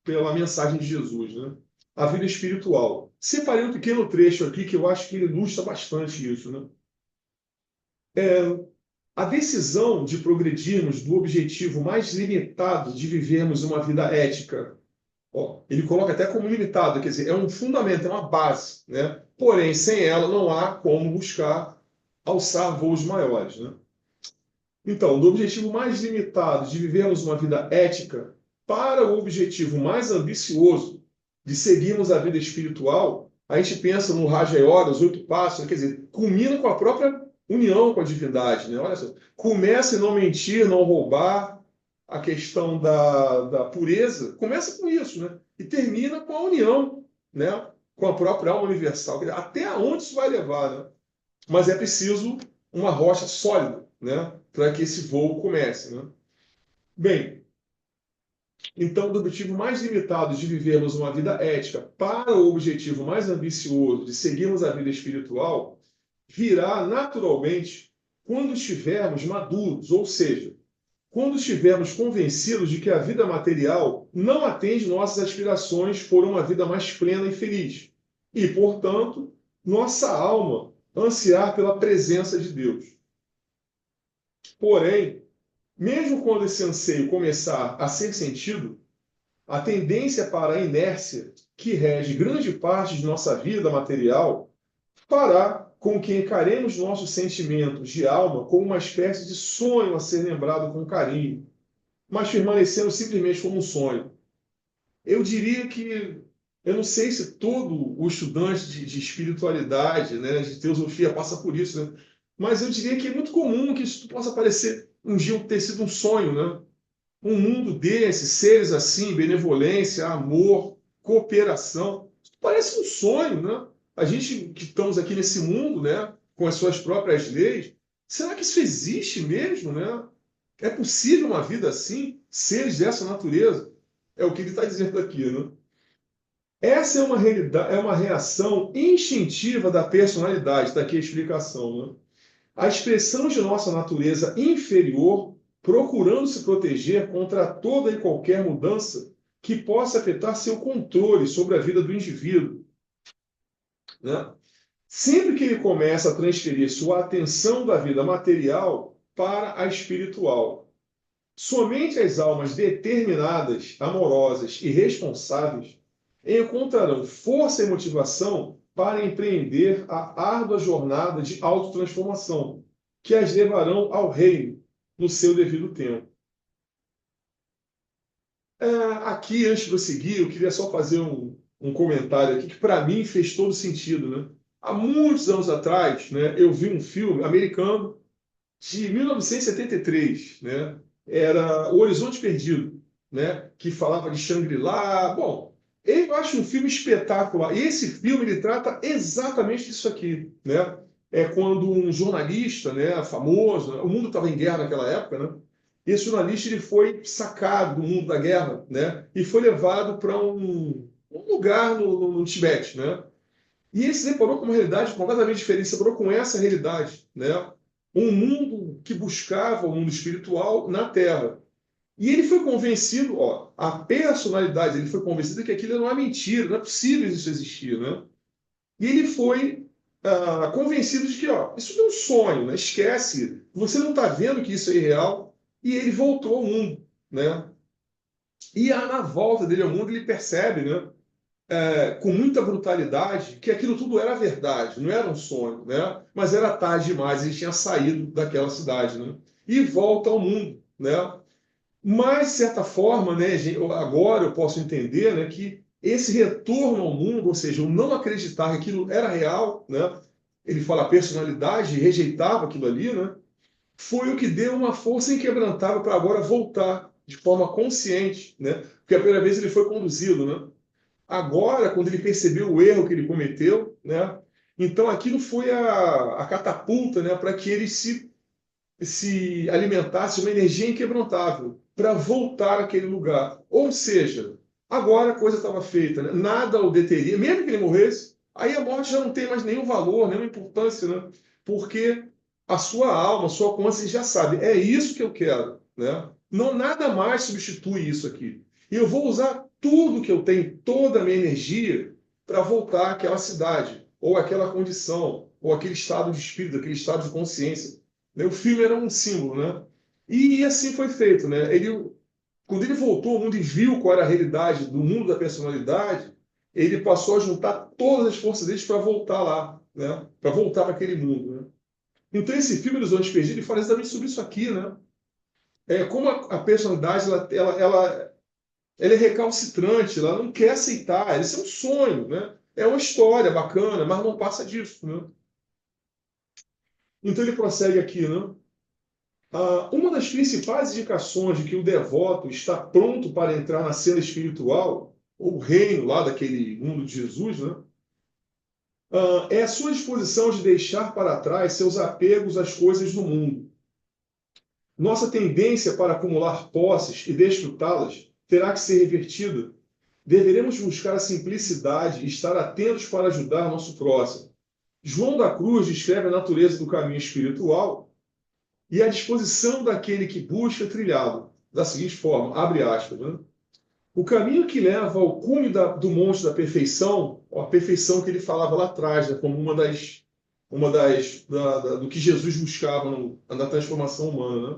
pela mensagem de Jesus, né? A vida espiritual. Separei um pequeno trecho aqui que eu acho que ilustra bastante isso, né? A decisão de progredirmos do objetivo mais limitado de vivermos uma vida ética, ó, ele coloca até como limitado, quer dizer, é um fundamento, é uma base, né? Porém, sem ela não há como buscar alçar voos maiores, né? Então, do objetivo mais limitado de vivermos uma vida ética para o objetivo mais ambicioso de seguirmos a vida espiritual, a gente pensa no Raja Yoga, os 8 passos, quer dizer, culmina com a própria união com a divindade, né? Olha só, começa em não mentir, não roubar, a questão da pureza, começa com isso, né? E termina com a união, né? Com a própria alma universal. Quer dizer, até onde isso vai levar, né? Mas é preciso uma rocha sólida, né, para que esse voo comece, né? Bem, então, do objetivo mais limitado de vivermos uma vida ética para o objetivo mais ambicioso de seguirmos a vida espiritual, virá naturalmente quando estivermos maduros, ou seja, quando estivermos convencidos de que a vida material não atende nossas aspirações por uma vida mais plena e feliz. E, portanto, nossa alma ansiar pela presença de Deus. Porém, mesmo quando esse anseio começar a ser sentido, a tendência para a inércia que rege grande parte de nossa vida material fará com que encaremos nossos sentimentos de alma como uma espécie de sonho a ser lembrado com carinho, mas permanecendo simplesmente como um sonho. Eu diria que, eu não sei se todo o estudante de espiritualidade, né, de teosofia passa por isso, né? Mas eu diria que é muito comum que isso possa parecer um dia ter sido um sonho, né? Um mundo desse, seres assim, benevolência, amor, cooperação. Isso parece um sonho, né? A gente que estamos aqui nesse mundo, né, com as suas próprias leis, será que isso existe mesmo, né? É possível uma vida assim, seres dessa natureza? É o que ele está dizendo aqui, né? Essa é uma realidade, é uma reação instintiva da personalidade, daqui a explicação, né? A expressão de nossa natureza inferior, procurando se proteger contra toda e qualquer mudança que possa afetar seu controle sobre a vida do indivíduo, né? Sempre que ele começa a transferir sua atenção da vida material para a espiritual. Somente as almas determinadas, amorosas e responsáveis encontrarão força e motivação para empreender a árdua jornada de autotransformação, que as levarão ao reino no seu devido tempo. Aqui, antes de eu seguir, eu queria só fazer um comentário aqui que, para mim, fez todo sentido, né? Há muitos anos atrás, né, eu vi um filme americano de 1973, né? Era O Horizonte Perdido, né? Que falava de Shangri-La. Bom, eu acho um filme espetacular. E esse filme ele trata exatamente disso aqui, né? É quando um jornalista, né, famoso, o mundo estava em guerra naquela época, né? Esse jornalista ele foi sacado do mundo da guerra, né? E foi levado para um lugar no Tibete, né? E ele se deparou com uma realidade completamente diferente, se deparou com essa realidade, né? Um mundo que buscava o mundo espiritual na Terra. E ele foi convencido, ó, a personalidade, ele foi convencido que aquilo não é mentira, não é possível isso existir, né? E ele foi convencido de que, ó, isso não é um sonho, né? Esquece, você não está vendo que isso é irreal. E ele voltou ao mundo, né? E na volta dele ao mundo ele percebe, né? Com muita brutalidade que aquilo tudo era verdade, não era um sonho, né? Mas era tarde demais, ele tinha saído daquela cidade, né? E volta ao mundo, né? Mas, de certa forma, né, agora eu posso entender, né, que esse retorno ao mundo, ou seja, o não acreditar que aquilo era real, né? Ele fala a personalidade, rejeitava aquilo ali, né? Foi o que deu uma força inquebrantável para agora voltar de forma consciente, né? Porque a primeira vez ele foi conduzido, né? Agora, quando ele percebeu o erro que ele cometeu, né? Então aquilo foi a catapulta, né? Para que ele se alimentasse de uma energia inquebrantável para voltar àquele lugar. Ou seja, agora a coisa estava feita, né? Nada o deteria, mesmo que ele morresse, aí a morte já não tem mais nenhum valor, nenhuma importância, né? Porque a sua alma, a sua consciência já sabe, é isso que eu quero, né? Não nada mais substitui isso aqui. E eu vou usar tudo que eu tenho, toda a minha energia, para voltar àquela cidade, ou àquela condição, ou aquele estado de espírito, aquele estado de consciência. O filme era um símbolo, né? E assim foi feito, né? Quando ele voltou ao mundo e viu qual era a realidade do mundo da personalidade, ele passou a juntar todas as forças dele para voltar lá, né? Para voltar para aquele mundo, né? Então esse filme dos Homens Perdidos ele fala exatamente sobre isso aqui, né? Como a personalidade ela é recalcitrante, ela não quer aceitar, isso é um sonho, né? É uma história bacana, mas não passa disso, né? Então ele prossegue aqui, né? Uma das principais indicações de que o devoto está pronto para entrar na cena espiritual, ou reino lá daquele mundo de Jesus, né? É a sua disposição de deixar para trás seus apegos às coisas do mundo. Nossa tendência para acumular posses e desfrutá-las terá que ser revertida. Deveremos buscar a simplicidade e estar atentos para ajudar nosso próximo. João da Cruz descreve a natureza do caminho espiritual e a disposição daquele que busca trilhá-lo da seguinte forma, abre aspas, né? O caminho que leva ao cume do monte da perfeição, a perfeição que ele falava lá atrás, né, como do que Jesus buscava na transformação humana, né?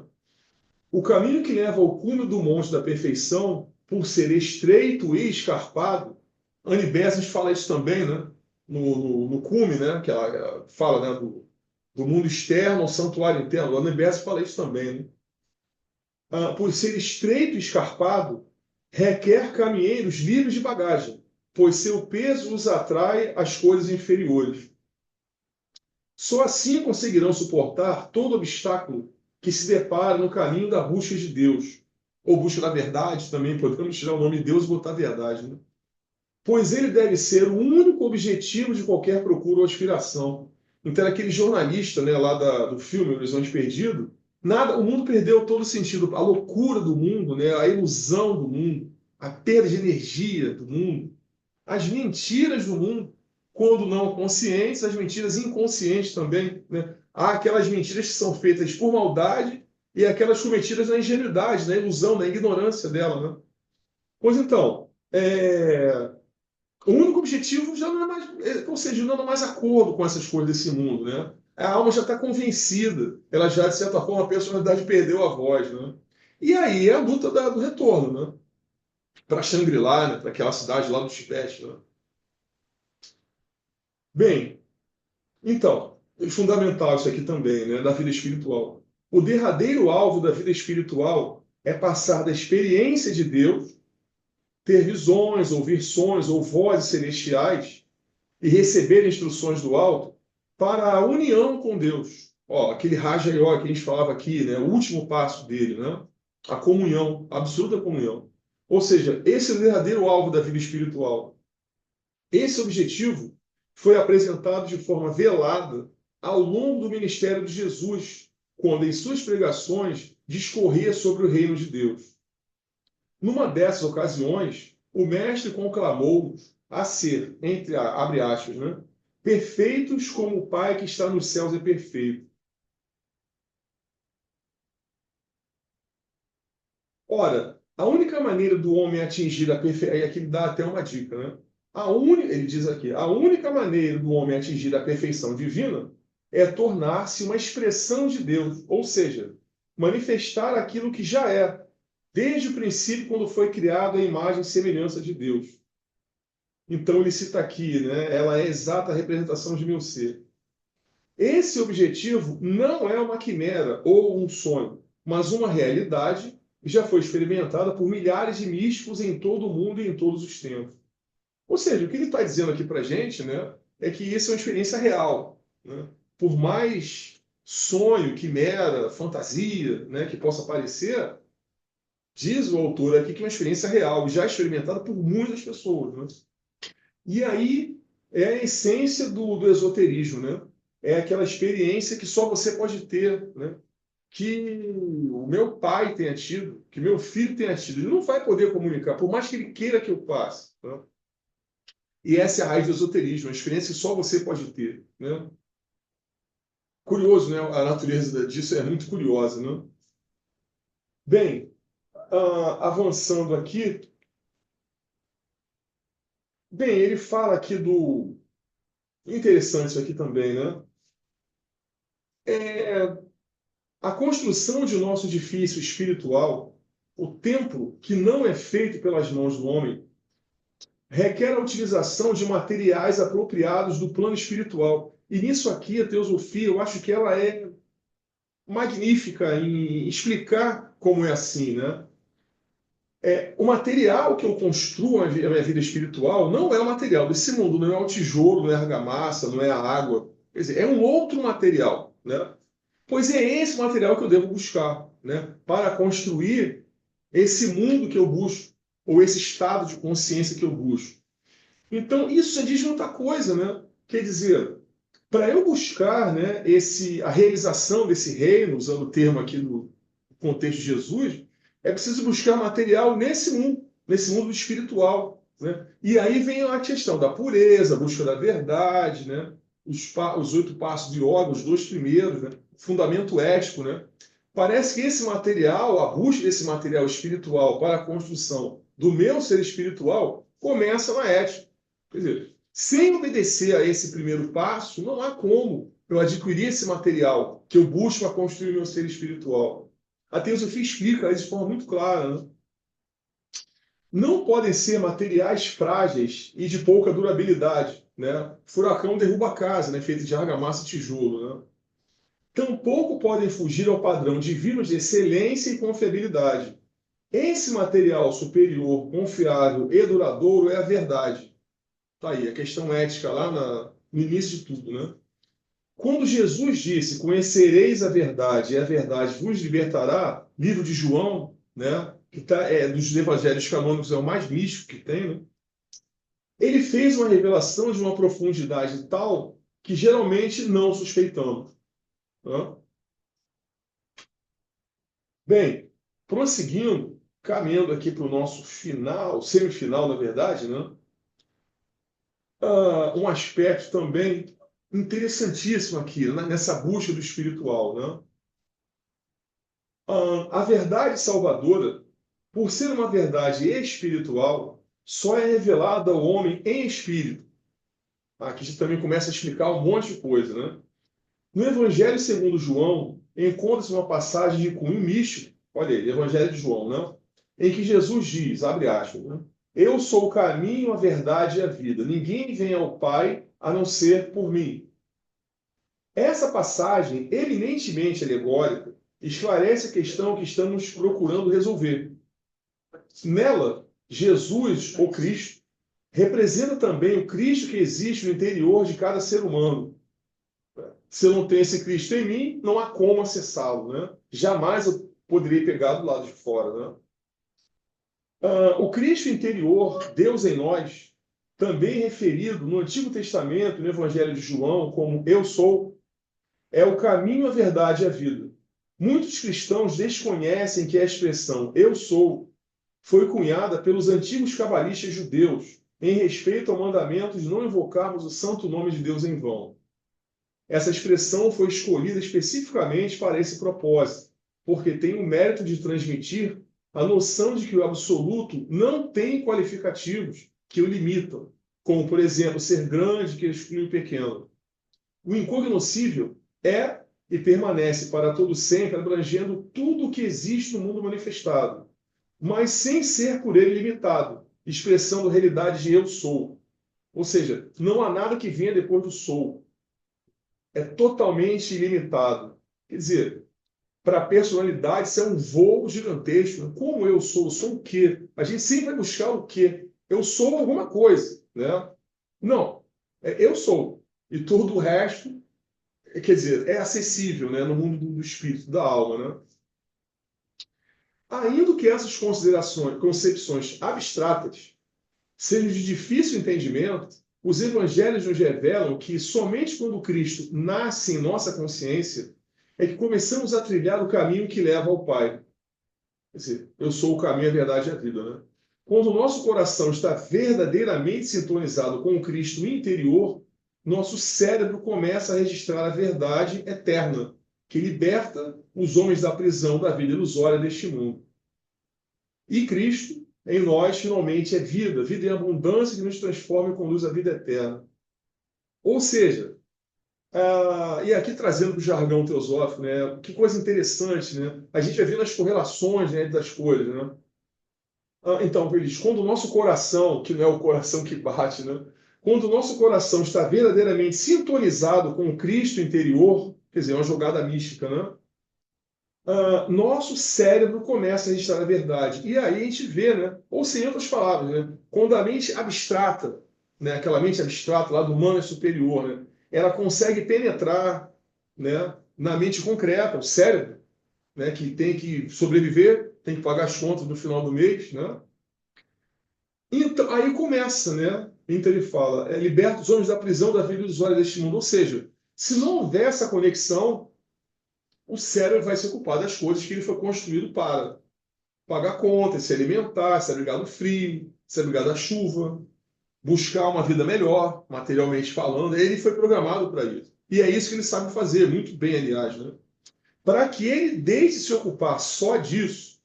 O caminho que leva ao cume do monte da perfeição, por ser estreito e escarpado, Annie Besant fala isso também, né? No cume, né? Que ela fala, né? Do mundo externo ao santuário interno. Annie Besant fala isso também, né? Por ser estreito e escarpado, requer caminheiros livres de bagagem, pois seu peso os atrai às coisas inferiores. Só assim conseguirão suportar todo obstáculo que se depara no caminho da busca de Deus, ou busca da verdade também, podemos tirar o nome de Deus e botar verdade, né? Pois ele deve ser o único objetivo de qualquer procura ou aspiração. Então, aquele jornalista, né, lá do filme Horizonte Perdido, o mundo perdeu todo o sentido, a loucura do mundo, né, a ilusão do mundo, a perda de energia do mundo, as mentiras do mundo, quando não conscientes, as mentiras inconscientes também, né? Há aquelas mentiras que são feitas por maldade e aquelas cometidas na ingenuidade, na ilusão, na ignorância dela, né? Pois então, o único objetivo já não é mais, ou seja, não é mais acordo com essas coisas desse mundo, né? A alma já está convencida, ela já, de certa forma, a personalidade perdeu a voz, né? E aí é a luta do retorno, né? Para Shangri-La, né? Para aquela cidade lá do Tibete, né? Bem, então, é fundamental isso aqui também, né? Da vida espiritual. O derradeiro alvo da vida espiritual é passar da experiência de Deus, ter visões, ouvir sons ou vozes celestiais e receber instruções do alto para a união com Deus. Ó, aquele Raja Yoga que a gente falava aqui, né? O último passo dele, né? A comunhão, a absoluta comunhão. Ou seja, esse é o verdadeiro alvo da vida espiritual. Esse objetivo foi apresentado de forma velada ao longo do ministério de Jesus, quando em suas pregações discorria sobre o reino de Deus. Numa dessas ocasiões, o mestre conclamou a ser, abre aspas, né, perfeitos como o Pai que está nos céus é perfeito. Ora, a única maneira do homem atingir a perfeição, aqui ele dá até uma dica, né? Ele diz aqui, a única maneira do homem atingir a perfeição divina é tornar-se uma expressão de Deus, ou seja, manifestar aquilo que já é, desde o princípio, quando foi criado a imagem e semelhança de Deus. Então ele cita aqui, né? Ela é a exata representação de meu ser. Esse objetivo não é uma quimera ou um sonho, mas uma realidade que já foi experimentada por milhares de místicos em todo o mundo e em todos os tempos. Ou seja, o que ele está dizendo aqui para a gente, né, é que isso é uma experiência real. Né? Por mais sonho, quimera, fantasia, né, que possa parecer, diz o autor aqui que é uma experiência real, já experimentada por muitas pessoas. Né? E aí é a essência do esoterismo, né? É aquela experiência que só você pode ter, né? Que o meu pai tenha tido, que meu filho tenha tido. Ele não vai poder comunicar, por mais que ele queira que eu passe. Né? E essa é a raiz do esoterismo, uma experiência que só você pode ter. Né? Curioso, né? A natureza disso é muito curiosa. Né? Bem, avançando aqui. Bem, ele fala aqui do. Interessante isso aqui também, né? É, a construção de nosso edifício espiritual, o templo que não é feito pelas mãos do homem, requer a utilização de materiais apropriados do plano espiritual. E nisso aqui, a teosofia, eu acho que ela é magnífica em explicar como é assim, né? O material que eu construo a minha vida espiritual não é o material desse mundo, não é o tijolo, não é a argamassa, não é a água. Quer dizer, é um outro material, né? Pois é esse material que eu devo buscar, né? Para construir esse mundo que eu busco, ou esse estado de consciência que eu busco. Então, isso já diz muita coisa, né? Quer dizer, para eu buscar, né, a realização desse reino, usando o termo aqui no contexto de Jesus, é preciso buscar material nesse mundo espiritual. Né? E aí vem a questão da pureza, a busca da verdade, né? Os 8 passos de yoga, os 2 primeiros, né? Fundamento ético. Né? Parece que esse material, a busca desse material espiritual para a construção do meu ser espiritual, começa na ética. Quer dizer, sem obedecer a esse primeiro passo, não há como eu adquirir esse material que eu busco para construir o meu ser espiritual. A teosofia explica isso de forma muito clara. Né? Não podem ser materiais frágeis e de pouca durabilidade. Né? Furacão derruba a casa, né? Feita de argamassa e tijolo. Né? Tampouco podem fugir ao padrão divino de excelência e confiabilidade. Esse material superior, confiável e duradouro é a verdade. Está aí, a questão ética lá no início de tudo. Né? Quando Jesus disse, conhecereis a verdade e a verdade vos libertará, livro de João, né, que dos evangelhos canônicos é o mais místico que tem, né? Ele fez uma revelação de uma profundidade tal que geralmente não suspeitamos. Né? Bem, prosseguindo, caminhando aqui para o nosso final, semifinal, na verdade, né? Um aspecto também interessantíssimo aqui, né? Nessa busca do espiritual. Né? A verdade salvadora, por ser uma verdade espiritual, só é revelada ao homem em espírito. Aqui a gente também começa a explicar um monte de coisa. Né? No Evangelho segundo João, encontra-se uma passagem de cunho místico, olha aí, Evangelho de João, né? Em que Jesus diz, abre aspas, né? Eu sou o caminho, a verdade e a vida. Ninguém vem ao Pai a não ser por mim. Essa passagem, eminentemente alegórica, esclarece a questão que estamos procurando resolver. Nela, Jesus, ou Cristo, representa também o Cristo que existe no interior de cada ser humano. Se eu não tenho esse Cristo em mim, não há como acessá-lo, né? Jamais eu poderei pegar do lado de fora, né? O Cristo interior, Deus em nós, também referido no Antigo Testamento, no Evangelho de João, como eu sou, é o caminho, a verdade e a vida. Muitos cristãos desconhecem que a expressão eu sou foi cunhada pelos antigos cabalistas judeus em respeito ao mandamento de não invocarmos o santo nome de Deus em vão. Essa expressão foi escolhida especificamente para esse propósito, porque tem o mérito de transmitir a noção de que o absoluto não tem qualificativos que o limitam, como, por exemplo, ser grande que exclui o pequeno. O incognoscível é e permanece para todo sempre, abrangendo tudo o que existe no mundo manifestado, mas sem ser por ele limitado, expressando a realidade de eu sou. Ou seja, não há nada que venha depois do sou. É totalmente ilimitado. Quer dizer, para a personalidade, isso é um voo gigantesco. Como eu sou o quê? A gente sempre vai buscar o quê? Eu sou alguma coisa, né? Não, eu sou. E todo o resto, quer dizer, é acessível, né, no mundo do espírito, da alma, né? Ainda que essas concepções abstratas sejam de difícil entendimento, os evangelhos nos revelam que somente quando Cristo nasce em nossa consciência é que começamos a trilhar o caminho que leva ao Pai. Quer dizer, eu sou o caminho, a verdade e a vida, né? Quando o nosso coração está verdadeiramente sintonizado com o Cristo interior, nosso cérebro começa a registrar a verdade eterna, que liberta os homens da prisão da vida ilusória deste mundo. E Cristo, em nós, finalmente é vida, vida em abundância que nos transforma e conduz à vida eterna. Ou seja, e aqui trazendo para o jargão teosófico, né, que coisa interessante, né? A gente vai vendo as correlações, né, das coisas, né? Então, Feliz, quando o nosso coração, que não é o coração que bate, né? Quando o nosso coração está verdadeiramente sintonizado com o Cristo interior, quer dizer, uma jogada mística, né? Nosso cérebro começa a registrar a verdade. E aí a gente vê, né? Ou sem outras palavras, né? Quando a mente abstrata, né? Aquela mente abstrata lá do humano é superior, né? Ela consegue penetrar, né? Na mente concreta, o cérebro, né? Que tem que sobreviver, tem que pagar as contas no final do mês, né? Então, aí começa, né? Então ele fala, liberta os homens da prisão da vida ilusória deste mundo. Ou seja, se não houver essa conexão, o cérebro vai se ocupar das coisas que ele foi construído para pagar contas, se alimentar, se abrigar do frio, se abrigar da chuva, buscar uma vida melhor, materialmente falando. Ele foi programado para isso. E é isso que ele sabe fazer, muito bem, aliás, né? Para que ele deixe de se ocupar só disso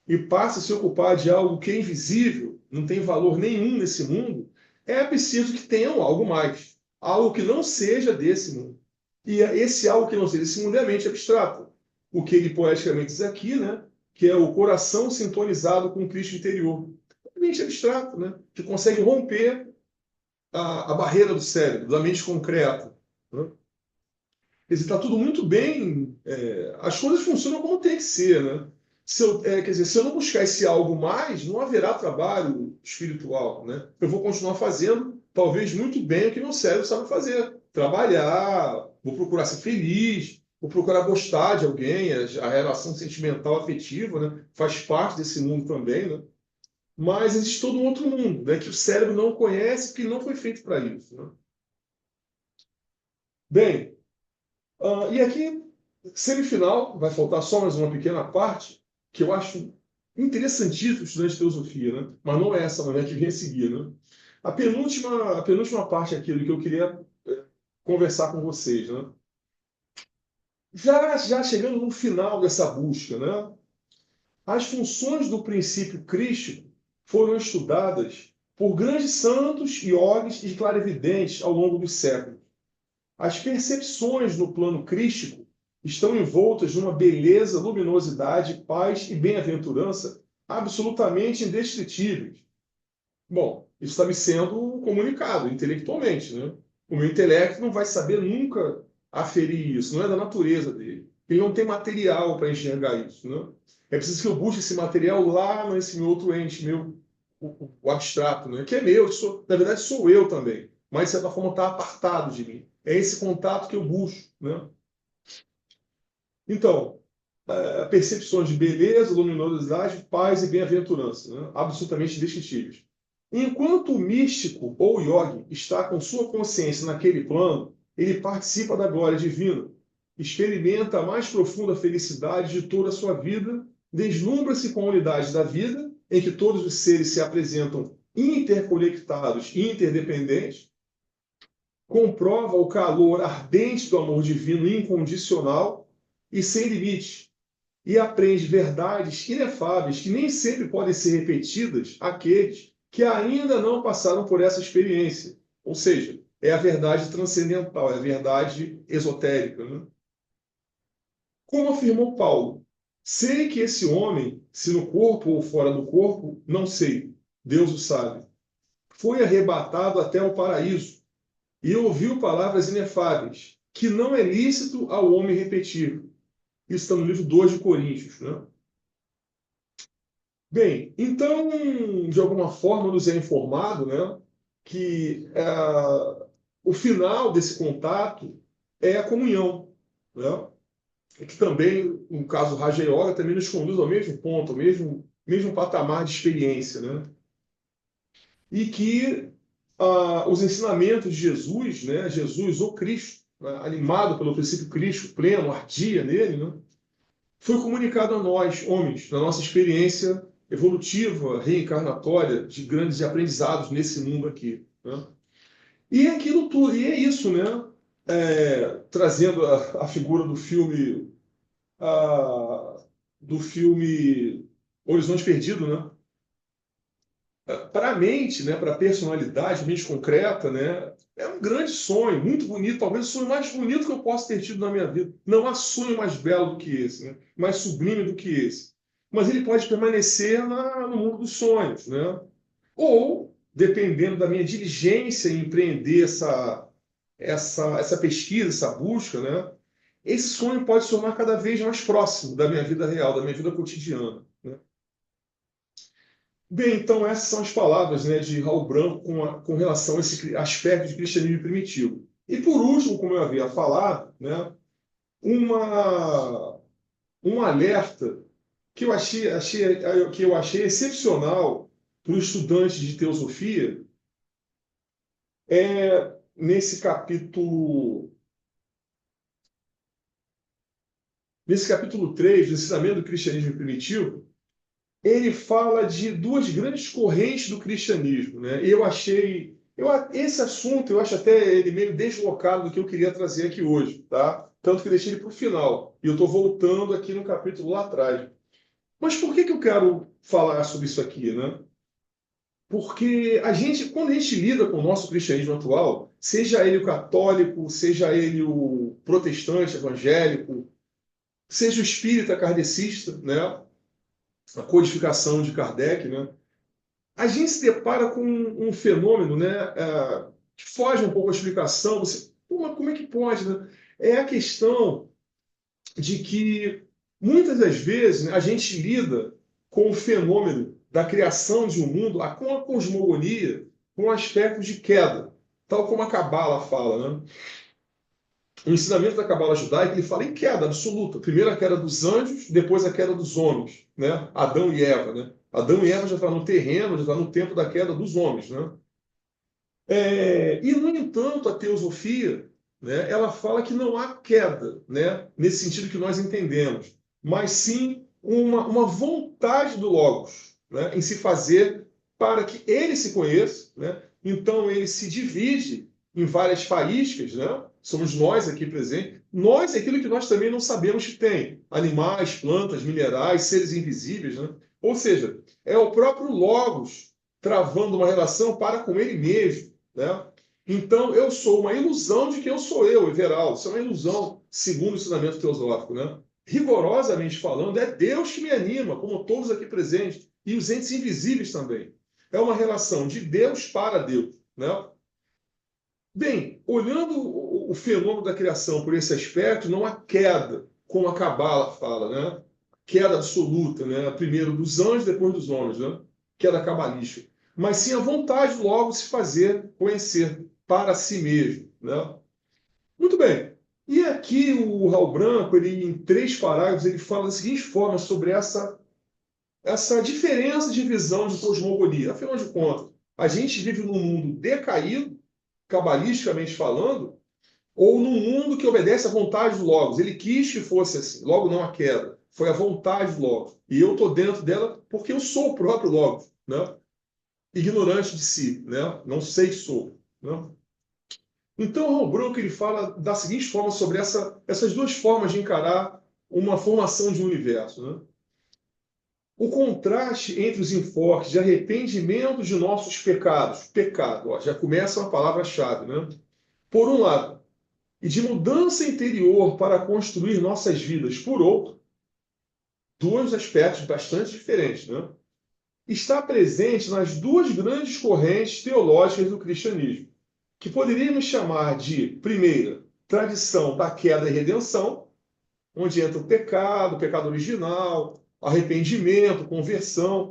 e passe a se ocupar de algo que é invisível, não tem valor nenhum nesse mundo, é preciso que tenham algo mais, algo que não seja desse mundo. E esse algo que não seja desse mundo é a mente abstrata. O que ele poeticamente diz aqui, né? Que é o coração sintonizado com o Cristo interior. A mente abstrata, né? Que consegue romper a barreira do cérebro, da mente concreta. Né? Quer dizer, está tudo muito bem, as coisas funcionam como tem que ser, né? Quer dizer, se eu não buscar esse algo mais, não haverá trabalho espiritual, né? Eu vou continuar fazendo, talvez muito bem o que meu cérebro sabe fazer. Trabalhar, vou procurar ser feliz, vou procurar gostar de alguém, a relação sentimental, afetiva, né? Faz parte desse mundo também, né? Mas existe todo um outro mundo, né? Que o cérebro não conhece, que não foi feito para isso, né? Bem, e aqui, semifinal, vai faltar só mais uma pequena parte, que eu acho interessantíssimo estudante de filosofia, né? Mas não é essa, mas é que vem a seguir, né? A penúltima parte aqui do que eu queria conversar com vocês, né? Já chegando no final dessa busca, né? As funções do princípio crístico foram estudadas por grandes santos, iogues e clarividentes ao longo dos séculos. As percepções no plano crístico estão envoltas numa beleza, luminosidade, paz e bem-aventurança absolutamente indescritíveis. Bom, isso está me sendo comunicado intelectualmente, né? O meu intelecto não vai saber nunca aferir isso, não é da natureza dele. Ele não tem material para enxergar isso, né? É preciso que eu busque esse material lá nesse meu outro ente, o abstrato, né? Que é meu, na verdade sou eu também, mas de certa forma está apartado de mim. É esse contato que eu busco, né? Então, percepções de beleza, luminosidade, paz e bem-aventurança, né? Absolutamente indescritíveis. Enquanto o místico ou yogi está com sua consciência naquele plano, ele participa da glória divina, experimenta a mais profunda felicidade de toda a sua vida, deslumbra-se com a unidade da vida, em que todos os seres se apresentam interconectados e interdependentes, comprova o calor ardente do amor divino incondicional e sem limite, e aprende verdades inefáveis que nem sempre podem ser repetidas àqueles que ainda não passaram por essa experiência. Ou seja, é a verdade transcendental, é a verdade esotérica, né? Como afirmou Paulo, sei que esse homem, se no corpo ou fora do corpo, não sei, Deus o sabe, foi arrebatado até o paraíso e ouviu palavras inefáveis, que não é lícito ao homem repetir. Isso está no livro 2 de Coríntios, né? Bem, então, de alguma forma, nos é informado, né, que o final desse contato é a comunhão, né? E que também, no caso Raja Yoga, também nos conduz ao mesmo ponto, ao mesmo patamar de experiência, né? E que os ensinamentos de Jesus, né, Jesus, o Cristo, né, animado pelo princípio Cristo pleno, ardia nele, né, foi comunicado a nós, homens, na nossa experiência evolutiva, reencarnatória, de grandes aprendizados nesse mundo aqui, né? E é aquilo tudo, e é isso, né? Trazendo a figura do filme Horizonte Perdido, né? Para a mente, né? Para a personalidade, mente concreta, né? É um grande sonho, muito bonito, talvez o sonho mais bonito que eu possa ter tido na minha vida. Não há sonho mais belo do que esse, né? Mais sublime do que esse. Mas ele pode permanecer no mundo dos sonhos, né? Ou, dependendo da minha diligência em empreender essa pesquisa, essa busca, né? Esse sonho pode se tornar cada vez mais próximo da minha vida real, da minha vida cotidiana, né? Bem, então essas são as palavras, né, de Raul Branco com relação a esse aspecto de cristianismo primitivo. E por último, como eu havia falado, né, uma, um alerta que eu achei excepcional para o estudante de teosofia é nesse capítulo 3 do ensinamento do cristianismo primitivo, ele fala de duas grandes correntes do cristianismo, né? E esse assunto, eu acho até ele meio deslocado do que eu queria trazer aqui hoje, tá? Tanto que deixei ele para o final. E eu estou voltando aqui no capítulo lá atrás. Mas por que eu quero falar sobre isso aqui, né? Porque quando a gente lida com o nosso cristianismo atual, seja ele o católico, seja ele o protestante, evangélico, seja o espírita kardecista, né? A codificação de Kardec, né? A gente se depara com um fenômeno, né, que foge um pouco à explicação. Pô, mas como é que pode, né? É a questão de que, muitas das vezes, né, a gente lida com o fenômeno da criação de um mundo, com a cosmogonia, com aspectos de queda, tal como a Cabala fala, né? O ensinamento da Cabala judaica, ele fala em queda absoluta. Primeiro a queda dos anjos, depois a queda dos homens, né? Adão e Eva, né? Adão e Eva já estão no terreno, já estão no tempo da queda dos homens, né? E, no entanto, a teosofia, né, ela fala que não há queda, né, nesse sentido que nós entendemos, mas sim uma vontade do Logos, né, em se fazer para que ele se conheça, né? Então ele se divide em várias faíscas, né? Somos nós aqui presentes. Nós é aquilo que nós também não sabemos que tem. Animais, plantas, minerais, seres invisíveis, né? Ou seja, é o próprio Logos travando uma relação para com ele mesmo, né? Então, eu sou uma ilusão de que eu sou eu, Everaldo. Isso é uma ilusão, segundo o ensinamento teosófico, né? Rigorosamente falando, é Deus que me anima, como todos aqui presentes, e os entes invisíveis também. É uma relação de Deus para Deus, né? Bem, olhando o fenômeno da criação por esse aspecto, não há queda, como a Cabala fala, né? Queda absoluta, né? Primeiro dos anjos, depois dos homens, né? Queda cabalística. Mas sim a vontade logo de se fazer conhecer para si mesmo, né? Muito bem. E aqui o Raul Branco, ele, em 3 parágrafos, ele fala da seguinte forma sobre essa diferença de visão de cosmogonia. Afinal de contas, a gente vive num mundo decaído, cabalisticamente falando, ou num mundo que obedece à vontade do Logos. Ele quis que fosse assim, logo não a queda. Foi a vontade do Logos. E eu estou dentro dela porque eu sou o próprio Logos, né? Ignorante de si, né? Não sei que sou. Né? Então, o Raul Branco ele fala da seguinte forma sobre essas duas formas de encarar uma formação de um universo. Né? O contraste entre os enfoques de arrependimento de nossos pecados, pecado, ó, já começa uma palavra-chave, né? Por um lado, e de mudança interior para construir nossas vidas, por outro, dois aspectos bastante diferentes, né? Está presente nas duas grandes correntes teológicas do cristianismo, que poderíamos chamar de, primeira, tradição da queda e redenção, onde entra o pecado original, arrependimento, conversão,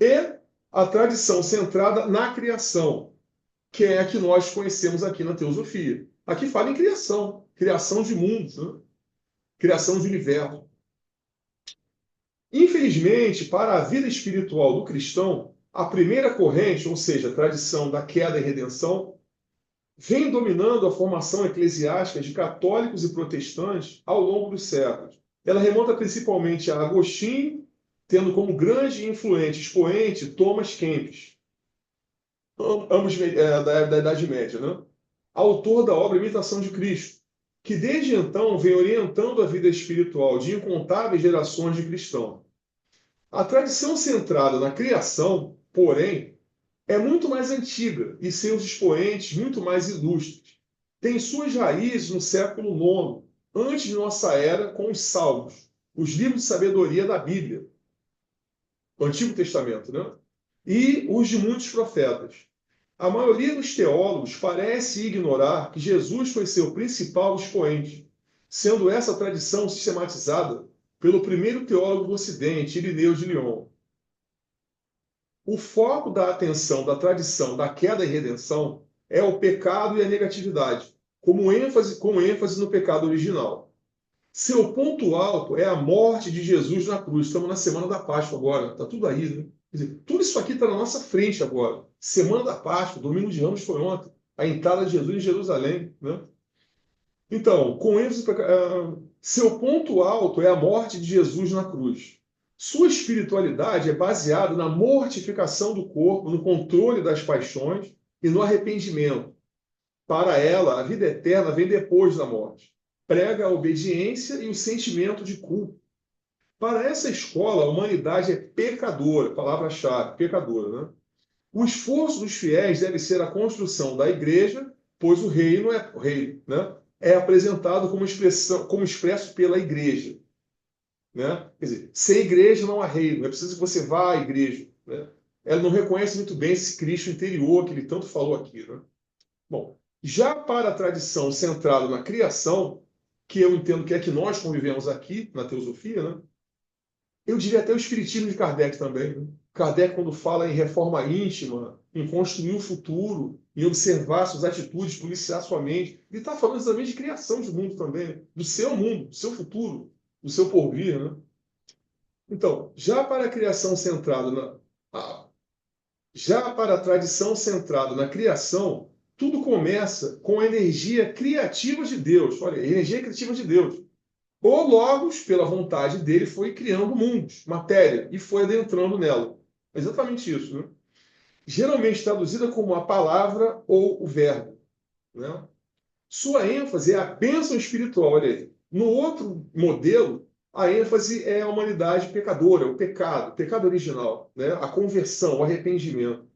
e a tradição centrada na criação, que é a que nós conhecemos aqui na teosofia. Aqui fala em criação, criação de mundos, né? Criação de universo. Infelizmente, para a vida espiritual do cristão, a primeira corrente, ou seja, a tradição da queda e redenção, vem dominando a formação eclesiástica de católicos e protestantes ao longo dos séculos. Ela remonta principalmente a Agostinho, tendo como grande e influente expoente Thomas Kempis, ambos da Idade Média, né? Autor da obra Imitação de Cristo, que desde então vem orientando a vida espiritual de incontáveis gerações de cristãos. A tradição centrada na criação, porém, é muito mais antiga e seus expoentes muito mais ilustres. Tem suas raízes no século IX, antes de nossa era, com os Salmos, os livros de sabedoria da Bíblia, o Antigo Testamento, né? E os de muitos profetas. A maioria dos teólogos parece ignorar que Jesus foi seu principal expoente, sendo essa tradição sistematizada pelo primeiro teólogo do Ocidente, Irineu de Lyon. O foco da atenção da tradição da queda e redenção é o pecado e a negatividade, com ênfase no pecado original. Seu ponto alto é a morte de Jesus na cruz. Estamos na Semana da Páscoa agora, está tudo aí, né? Quer dizer, tudo isso aqui está na nossa frente agora. Semana da Páscoa, Domingo de Ramos foi ontem, a entrada de Jesus em Jerusalém, né? Então, com ênfase, seu ponto alto é a morte de Jesus na cruz. Sua espiritualidade é baseada na mortificação do corpo, no controle das paixões e no arrependimento. Para ela, a vida eterna vem depois da morte. Prega a obediência e o sentimento de culpa. Para essa escola, a humanidade é pecadora, palavra-chave, pecadora, né? O esforço dos fiéis deve ser a construção da igreja, pois o reino né? É apresentado como expresso pela igreja. Né? Quer dizer, sem igreja não há reino, é preciso que você vá à igreja. Né? Ela não reconhece muito bem esse Cristo interior que ele tanto falou aqui. Né? Bom, já para a tradição centrada na criação, que eu entendo que é que nós convivemos aqui na teosofia, né? Eu diria até o espiritismo de Kardec também. Né? Kardec, quando fala em reforma íntima, em construir o futuro, em observar suas atitudes, policiar sua mente, ele está falando também de criação de mundo também, né? Do seu mundo, do seu futuro, do seu porvir. Né? Então, já para a criação centrada já para a tradição centrada na criação, tudo começa com a energia criativa de Deus. Olha, energia criativa de Deus. O Logos, pela vontade dele, foi criando mundos, matéria, e foi adentrando nela. É exatamente isso. Né? Geralmente traduzida como a palavra ou o verbo. Né? Sua ênfase é a bênção espiritual. Olha aí. No outro modelo, a ênfase é a humanidade pecadora, o pecado original, né? A conversão, o arrependimento.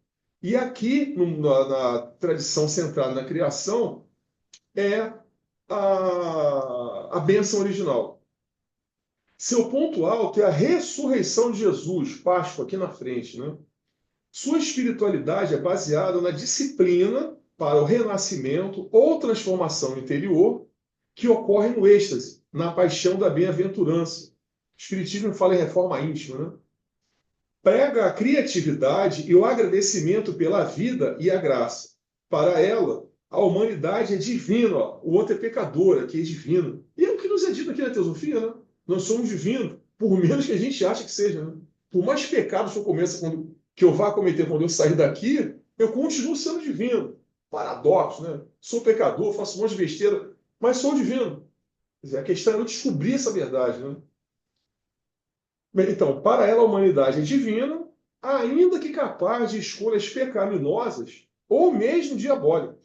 E aqui, na tradição centrada na criação, é a bênção original. Seu ponto alto é a ressurreição de Jesus, Páscoa, aqui na frente, né? Sua espiritualidade é baseada na disciplina para o renascimento ou transformação interior que ocorre no êxtase, na paixão da bem-aventurança. O Espiritismo fala em reforma íntima, né? Prega a criatividade e o agradecimento pela vida e a graça. Para ela, a humanidade é divina, ó. O outro é pecador, aqui é divino. E é o que nos é dito aqui na teosofia, né? Nós somos divinos, por menos que a gente ache que seja, né? Por mais pecados que eu vá cometer quando eu sair daqui, eu continuo sendo divino. Paradoxo, né? Sou pecador, faço um monte de besteira, mas sou divino. Quer dizer, a questão é eu descobrir essa verdade, né? Então, para ela, a humanidade é divina, ainda que capaz de escolhas pecaminosas ou mesmo diabólicas.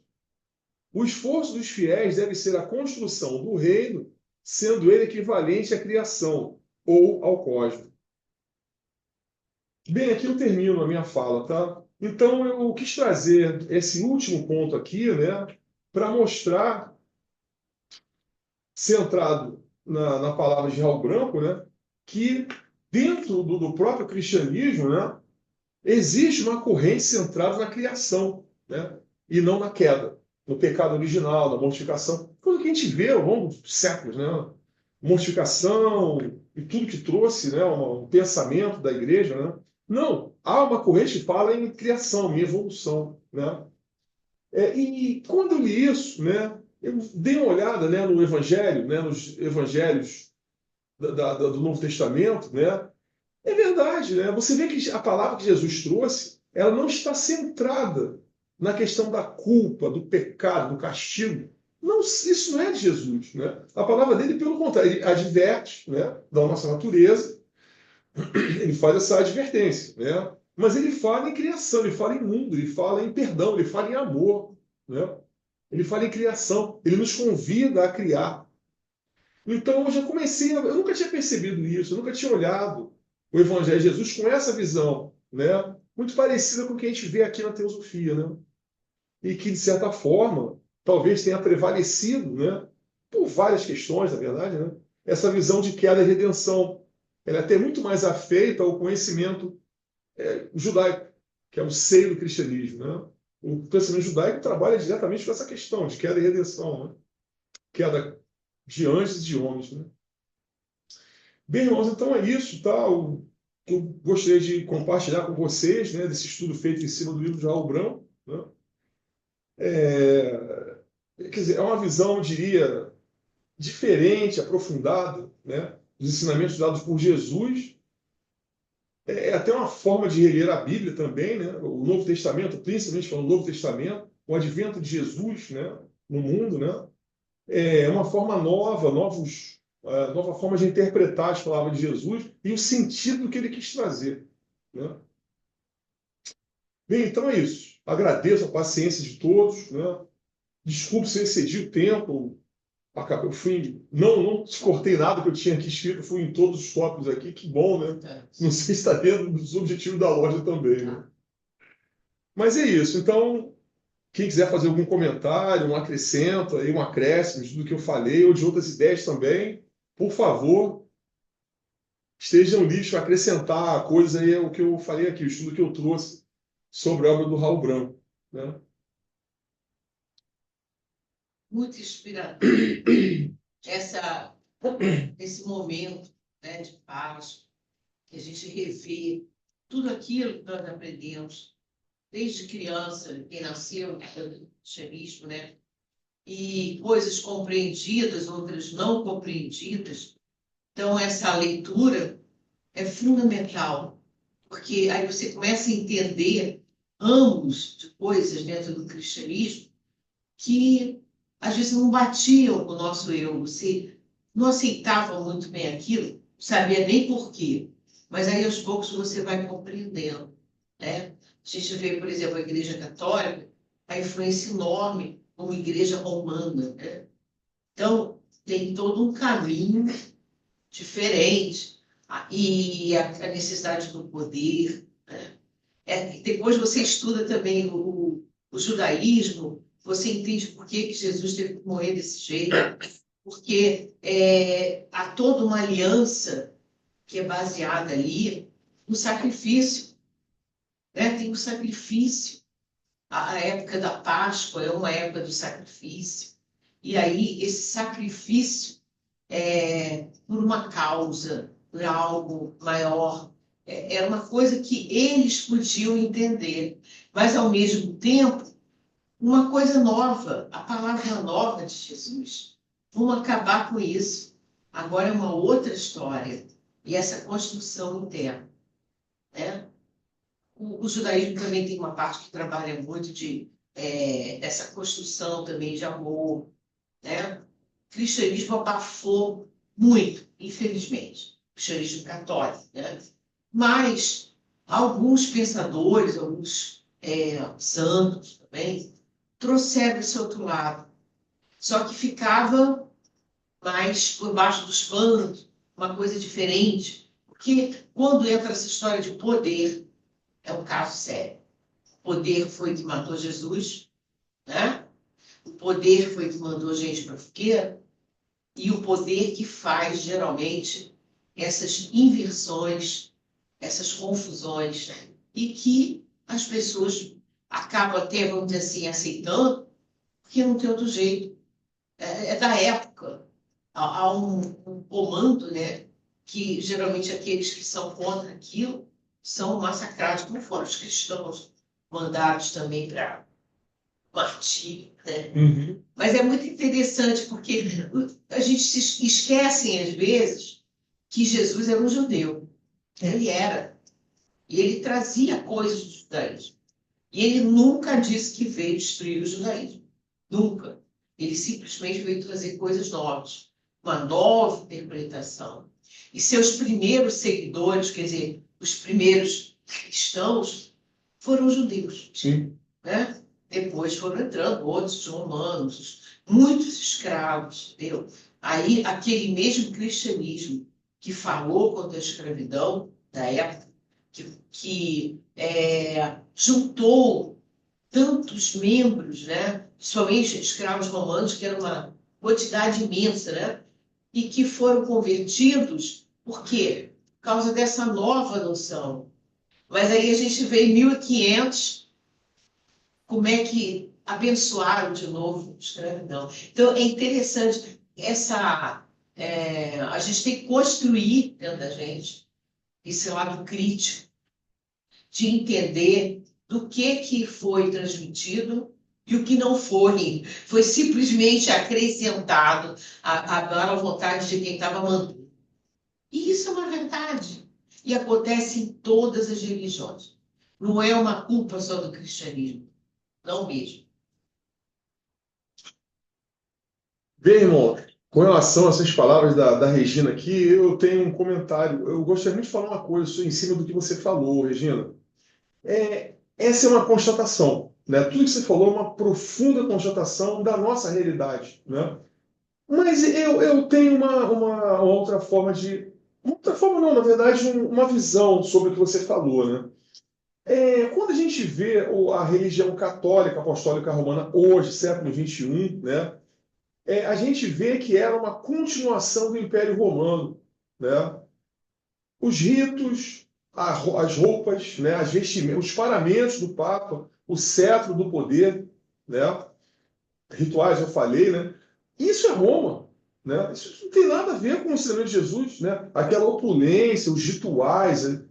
O esforço dos fiéis deve ser a construção do reino, sendo ele equivalente à criação ou ao cosmos. Bem, aqui eu termino a minha fala, tá? Então, eu quis trazer esse último ponto aqui, né, para mostrar, centrado na palavra de Raul Branco, né, que dentro do próprio cristianismo, né, existe uma corrente centrada na criação, né, e não na queda, no pecado original, na mortificação. Coisa que a gente vê ao longo dos séculos, né? Mortificação e tudo que trouxe, né, um pensamento da igreja, né? Não, há uma corrente que fala em criação, em evolução, né? E quando eu li isso, né, eu dei uma olhada, né, no Evangelho, né, nos Evangelhos do Novo Testamento, né? É verdade, né? Você vê que a palavra que Jesus trouxe, ela não está centrada na questão da culpa, do pecado, do castigo. Não, isso não é de Jesus, né? A palavra dele, pelo contrário, ele adverte, né, da nossa natureza, ele faz essa advertência, né? Mas ele fala em criação, ele fala em mundo, ele fala em perdão, ele fala em amor, né? Ele fala em criação, ele nos convida a criar. Então eu já comecei, eu nunca tinha percebido isso, eu nunca tinha olhado o Evangelho de Jesus com essa visão, né? Muito parecida com o que a gente vê aqui na teosofia, né? E que, de certa forma, talvez tenha prevalecido, né? Por várias questões, na verdade, né? Essa visão de queda e redenção. Ela é até muito mais afeita ao conhecimento judaico, que é o seio do cristianismo, né? O pensamento judaico trabalha diretamente com essa questão de queda e redenção, né? Queda de anjos e de homens, né? Bem, irmãos, então é isso, tá? Que eu gostaria de compartilhar com vocês, né, desse estudo feito em cima do livro de Raul Branco, né? Quer dizer, é uma visão, eu diria, diferente, aprofundada, né, dos ensinamentos dados por Jesus. É até uma forma de reler a Bíblia também, né? O Novo Testamento, principalmente falando do Novo Testamento, o advento de Jesus, né, no mundo, né? É uma forma nova, nova forma de interpretar as palavras de Jesus e o sentido que ele quis trazer, né? Bem, então é isso. Agradeço a paciência de todos, né? Desculpe se eu excedi o tempo. Eu fui, não cortei nada que eu tinha aqui escrito, fui em todos os tópicos aqui, que bom, né? Não sei se está dentro dos objetivos da loja também, né? Mas é isso. Então, quem quiser fazer algum comentário, um acrescento, aí, um acréscimo de tudo que eu falei, ou de outras ideias também, por favor, estejam livres para acrescentar coisas aí ao que eu falei aqui, o estudo que eu trouxe sobre a obra do Raul Branco, né? Muito inspirador esse momento, né, de paz, que a gente revê tudo aquilo que nós aprendemos desde criança, quem nasceu no cristianismo, né? E coisas compreendidas, outras não compreendidas. Então, essa leitura é fundamental, porque aí você começa a entender ângulos de coisas dentro do cristianismo que às vezes não batiam com o nosso eu, você não aceitava muito bem aquilo, não sabia nem por quê, mas aí aos poucos você vai compreendendo, né? A gente vê, por exemplo, a Igreja Católica, a influência enorme como Igreja Romana, né? Então, tem todo um caminho diferente, e a necessidade do poder, né? Depois você estuda também o judaísmo, você entende por que Jesus teve que morrer desse jeito, porque há toda uma aliança que é baseada ali no sacrifício, né? Tem o sacrifício. A época da Páscoa é uma época do sacrifício. E aí, esse sacrifício por uma causa, por algo maior, era uma coisa que eles podiam entender. Mas, ao mesmo tempo, uma coisa nova, a palavra nova de Jesus. Vamos acabar com isso. Agora é uma outra história. E essa construção interna, né? O judaísmo também tem uma parte que trabalha muito dessa construção também de amor, né? O cristianismo abafou muito, infelizmente, o cristianismo católico, né? Mas alguns pensadores, alguns santos também, trouxeram esse outro lado. Só que ficava mais por baixo dos panos, uma coisa diferente. Porque quando entra essa história de poder, é um caso sério. O poder foi que matou Jesus, né? O poder foi que mandou gente para a fogueira, e o poder que faz, geralmente, essas inversões, essas confusões, e que as pessoas acabam até, vamos dizer assim, aceitando, porque não tem outro jeito. É da época. Há um comando, né, que geralmente aqueles que são contra aquilo são massacrados, como foram os cristãos mandados também para martírio, né? Uhum. Mas é muito interessante porque a gente se esquece, às vezes, que Jesus era um judeu. Ele era. E ele trazia coisas do judaísmo. E ele nunca disse que veio destruir o judaísmo. Nunca. Ele simplesmente veio trazer coisas novas. Uma nova interpretação. E seus primeiros seguidores, quer dizer, os primeiros cristãos, foram judeus. Sim. Né? Depois foram entrando outros romanos, muitos escravos, entendeu? Aí, aquele mesmo cristianismo que falou contra a escravidão da época, que juntou tantos membros, né? Principalmente escravos romanos, que era uma quantidade imensa, né? E que foram convertidos, por quê? Por causa dessa nova noção. Mas aí a gente vê em 1500, como é que abençoaram de novo a escravidão. Então, é interessante a gente tem que construir dentro da gente esse lado crítico de entender do que foi transmitido e o que não foi. Foi simplesmente acrescentado à vontade de quem estava mandando. E isso é uma verdade. E acontece em todas as religiões. Não é uma culpa só do cristianismo. Não mesmo. Bem, irmão, com relação a essas palavras da Regina aqui, eu tenho um comentário. Eu gostaria muito de falar uma coisa em cima do que você falou, Regina. Essa é uma constatação, né? Tudo que você falou é uma profunda constatação da nossa realidade, né? Mas eu tenho uma outra forma de... Outra forma não, na verdade, uma visão sobre o que você falou, né? Quando a gente vê a religião católica, apostólica romana, hoje, século XXI, né? A gente vê que era uma continuação do Império Romano, né? Os ritos, as roupas, né? As vestimentas, os paramentos do Papa, o cetro do poder, né? Rituais, eu falei, né? Isso é Roma, né? Isso não tem nada a ver com o ensinamento de Jesus, né? Aquela opulência, os rituais, né?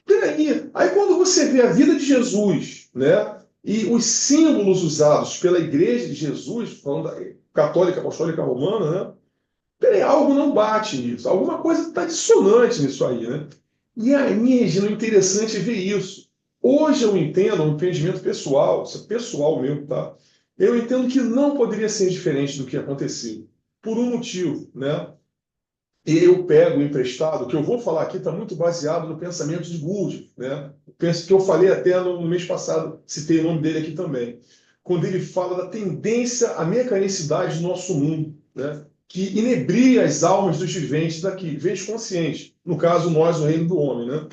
Peraí, aí quando você vê a vida de Jesus, né? E os símbolos usados pela Igreja de Jesus, falando da católica, apostólica romana, né? Peraí, algo não bate nisso, alguma coisa está dissonante nisso aí, né? E aí, Regina, o interessante é ver isso. Hoje eu entendo, um entendimento pessoal, isso é pessoal mesmo, tá? Eu entendo que não poderia ser diferente do que aconteceu, por um motivo, né? Eu pego emprestado, o que eu vou falar aqui está muito baseado no pensamento de Gurdjieff, né? Penso que eu falei até no mês passado, citei o nome dele aqui também, quando ele fala da tendência à mecanicidade do nosso mundo, né? Que inebria as almas dos viventes daqui, viventes conscientes, no caso nós, o reino do homem, né?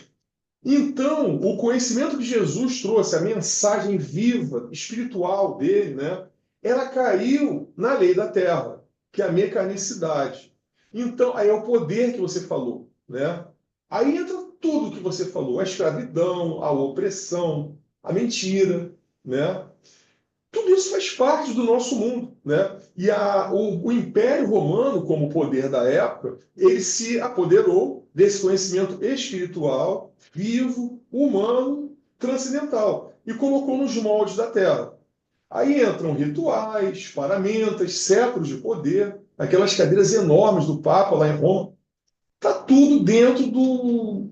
Então, o conhecimento que Jesus trouxe, a mensagem viva, espiritual dele, né, ela caiu na lei da terra, que é a mecanicidade. Então, aí é o poder que você falou, né? Aí entra tudo que você falou, a escravidão, a opressão, a mentira, né? Tudo isso faz parte do nosso mundo, né? E o Império Romano, como poder da época, ele se apoderou desse conhecimento espiritual, vivo, humano, transcendental, e colocou nos moldes da Terra. Aí entram rituais, paramentas, séculos de poder, aquelas cadeiras enormes do Papa lá em Roma. Está tudo dentro do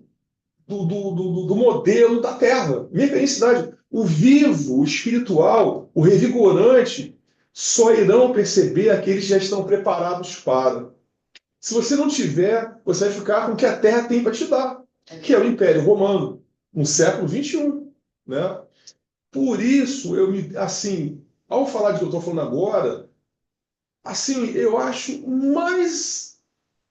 modelo da Terra. Mecanicidade. O vivo, o espiritual, o revigorante, só irão perceber aqueles que já estão preparados para. Se você não tiver, você vai ficar com o que a Terra tem para te dar, que é o Império Romano, no século XXI. Né? Por isso, assim, ao falar de que eu estou falando agora, assim, eu acho mais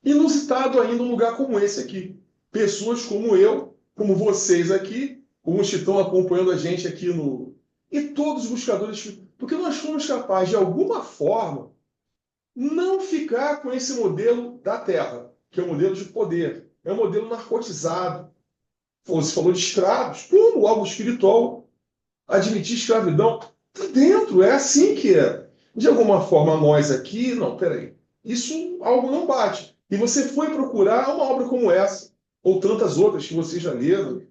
inusitado ainda um lugar como esse aqui. Pessoas como eu, como vocês aqui, como os que estão acompanhando a gente aqui no. E todos os buscadores. Porque nós fomos capazes, de alguma forma, não ficar com esse modelo da Terra, que é o modelo de poder. É um modelo narcotizado. Você falou de escravos, como algo espiritual, admitir escravidão. Tá dentro, é assim que é. De alguma forma, nós aqui, não, peraí, isso algo não bate. E você foi procurar uma obra como essa, ou tantas outras que você já leram.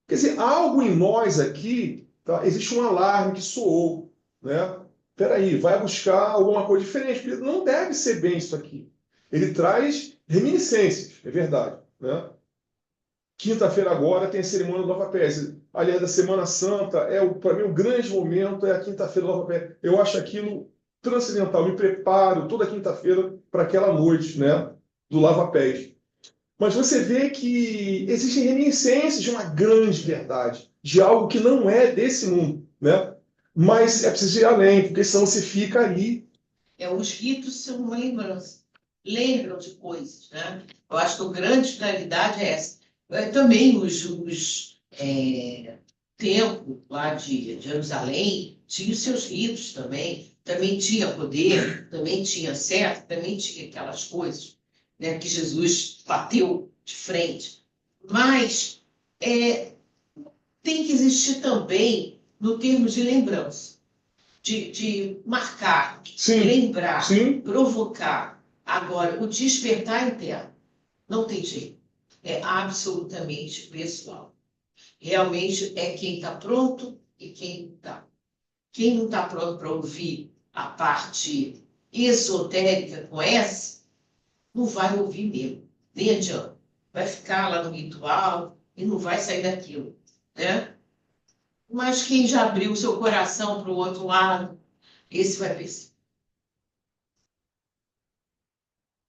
Quer dizer, algo em nós aqui, tá? Existe um alarme que soou, né? Peraí, vai buscar alguma coisa diferente, porque não deve ser bem isso aqui. Ele traz reminiscências, é verdade, né? Quinta-feira agora tem a cerimônia do Lava Pés. Aliás, da Semana Santa, para mim, o grande momento é a quinta-feira do Lava Pés. Eu acho aquilo transcendental. Me preparo toda quinta-feira para aquela noite, né, do Lava Pés. Mas você vê que existem reminiscências de uma grande verdade, de algo que não é desse mundo, né? Mas é preciso ir além, porque senão você fica ali. Os ritos são lembranças, lembram de coisas, né? Eu acho que a grande finalidade é essa. Também templos lá de Jerusalém tinham seus ritos também tinha poder, também tinha certo, também tinha aquelas coisas, né, que Jesus bateu de frente. Mas tem que existir também no termo de lembrança, de marcar, Sim, lembrar, sim. provocar. Agora, o despertar interno não tem jeito. É absolutamente pessoal. Realmente é quem está pronto e quem não está. Quem não está pronto para ouvir a parte esotérica com essa, não vai ouvir mesmo. Nem adianta. Vai ficar lá no ritual e não vai sair daquilo, né? Mas quem já abriu o seu coração para o outro lado, esse vai perceber.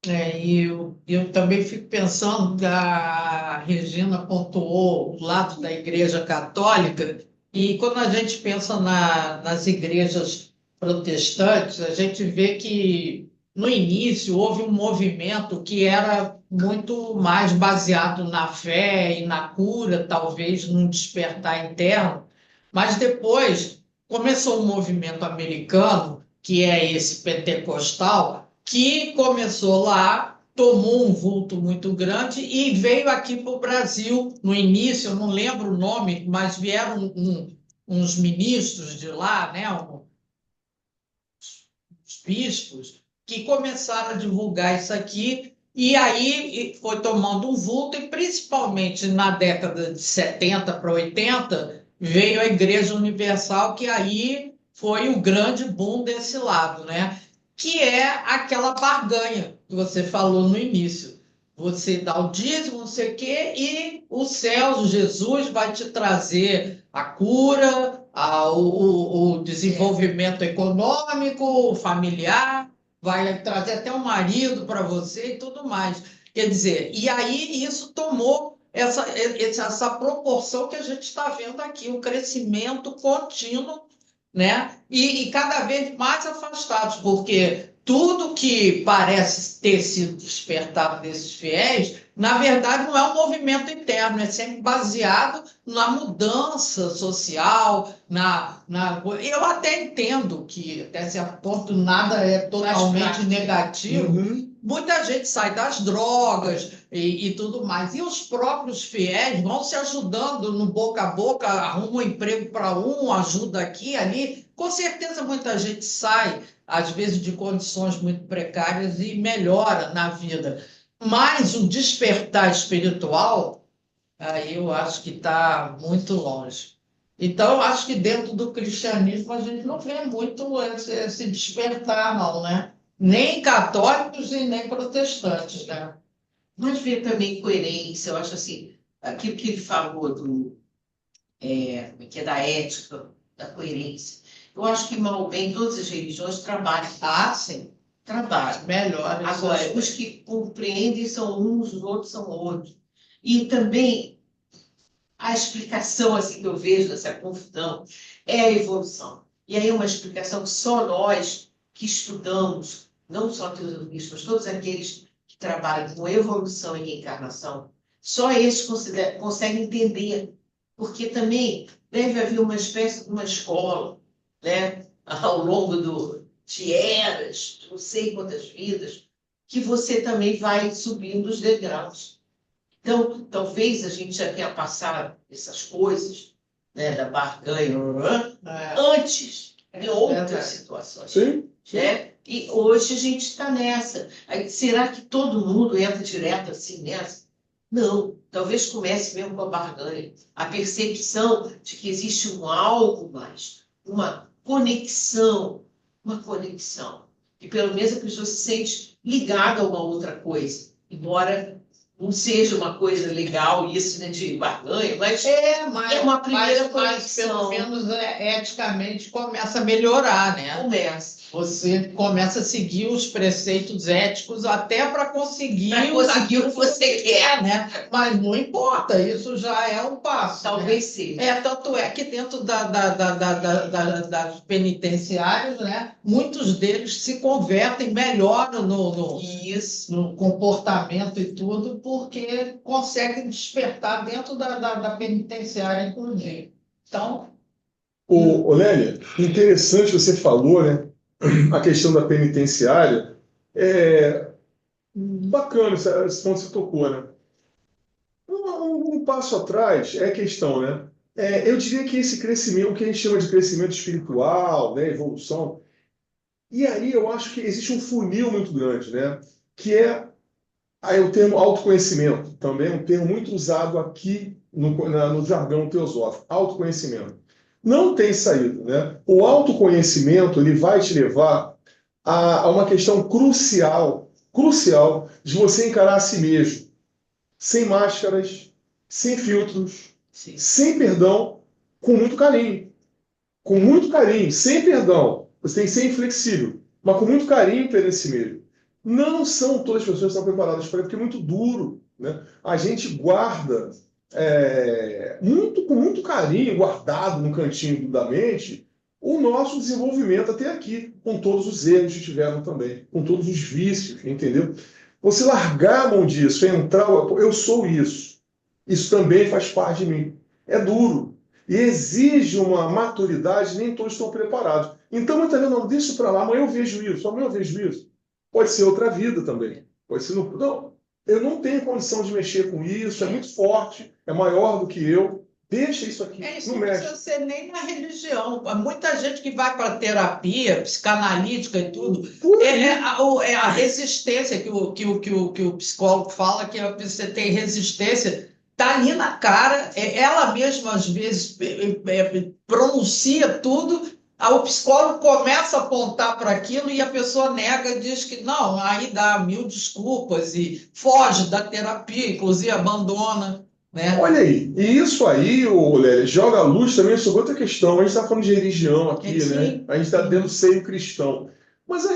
E eu também fico pensando que a Regina pontuou o lado da Igreja Católica, e quando a gente pensa nas igrejas protestantes, a gente vê que no início houve um movimento que era muito mais baseado na fé e na cura, talvez num despertar interno, mas depois começou um movimento americano, que é esse pentecostal, que começou lá, tomou um vulto muito grande e veio aqui para o Brasil. No início, eu não lembro o nome, mas vieram uns ministros de lá, né, uns bispos, que começaram a divulgar isso aqui. E aí foi tomando um vulto, e principalmente na década de 70 para 80, veio a Igreja Universal, que aí foi o grande boom desse lado, né? Que é aquela barganha que você falou no início. Você dá o dízimo, não sei o quê, e o céu, Jesus, vai te trazer a cura, o desenvolvimento econômico, familiar, vai trazer até um marido para você e tudo mais. Quer dizer, e aí isso tomou essa proporção que a gente está vendo aqui, o crescimento contínuo, né? E cada vez mais afastados, porque tudo que parece ter sido despertado desses fiéis na verdade, não é um movimento interno, é sempre baseado na mudança social, Eu até entendo que, até certo ponto, nada é totalmente parte. negativo. Uhum. Muita gente sai das drogas e tudo mais. E os próprios fiéis vão se ajudando no boca a boca, arruma um emprego para um, ajuda aqui, ali. Com certeza, muita gente sai, às vezes, de condições muito precárias e melhora na vida. Mas o despertar espiritual, aí eu acho que está muito longe. Então, eu acho que dentro do cristianismo a gente não vê muito esse despertar, não, né? Nem católicos e nem protestantes, né? Mas vê também coerência, eu acho assim, aquilo que ele falou que é da ética, da coerência. Eu acho que, mal ou bem, todas as religiões trabalham. Ah, sim, Trabalham. melhor. Isso Agora, aí. os que compreendem são uns, os outros são outros. E também a explicação assim, que eu vejo dessa confusão é a evolução. E aí uma explicação que só nós que estudamos, não só teologistas, mas todos aqueles que trabalham com evolução e reencarnação, só eles conseguem entender. Porque também deve haver uma espécie de uma escola, né, ao longo de eras, não sei quantas vidas, que você também vai subindo os degraus. Então, talvez a gente já tenha passado essas coisas, né, da barganha, antes de outras verdade. situações. Sim. Né? E hoje a gente está nessa. Aí, será que todo mundo entra direto assim nessa? Não. Talvez comece mesmo com a barganha. A percepção de que existe um algo mais, uma conexão. Uma conexão. E pelo menos a pessoa se sente ligada a uma outra coisa. Embora não seja uma coisa legal isso, né, de barganha, mas Mas, é uma primeira mas pelo conexão. menos eticamente começa a melhorar, né? Começa. Você começa a seguir os preceitos éticos até para conseguir, Pra conseguir o que você quer. né? Mas não importa, isso já é um passo. Talvez seja. Tanto é que dentro das penitenciárias, né, muitos deles se convertem, melhoram Isso. no comportamento e tudo, porque conseguem despertar dentro da penitenciária, inclusive. Então, Lélia, interessante você falou, né? A questão da penitenciária. Bacana esse ponto que você tocou, né? Um passo atrás é a questão, né? Eu diria que esse crescimento, o que a gente chama de crescimento espiritual, né, evolução, e aí eu acho que existe um funil muito grande, né? Que é aí o termo autoconhecimento, também é um termo muito usado aqui no jargão teosófico, autoconhecimento. Não tem saída, né? O autoconhecimento ele vai te levar a uma questão crucial de você encarar a si mesmo, sem máscaras, sem filtros, Sim. sem perdão, com muito carinho. Com muito carinho, sem perdão. Você tem que ser inflexível, mas com muito carinho perante si mesmo. Não são todas as pessoas que estão preparadas para isso, porque é muito duro. Né? A gente guarda com muito carinho, guardado no cantinho da mente, o nosso desenvolvimento até aqui, com todos os erros que tiveram também, com todos os vícios, entendeu? Você largar a mão disso, entrar, eu sou isso. Isso também faz parte de mim. É duro. E exige uma maturidade, nem todos estão preparados. Então, muitas vezes, não, deixa para lá, amanhã eu vejo isso, amanhã eu vejo isso. Pode ser outra vida também. Pode ser não, eu não tenho condição de mexer com isso, é muito forte, é maior do que eu. Deixa isso aqui, isso não não mexe. precisa ser nem na religião. Muita gente que vai para terapia psicanalítica e tudo, a resistência que o psicólogo fala, que você tem resistência, está ali na cara, ela mesma às vezes pronuncia tudo, o psicólogo começa a apontar para aquilo e a pessoa nega, diz que não, aí dá mil desculpas e foge da terapia, inclusive abandona. Né? Olha aí, e isso aí, Lélia, joga a luz também sobre outra questão. A gente está falando de religião aqui, Sim. né? A gente está dentro do seio cristão. Mas a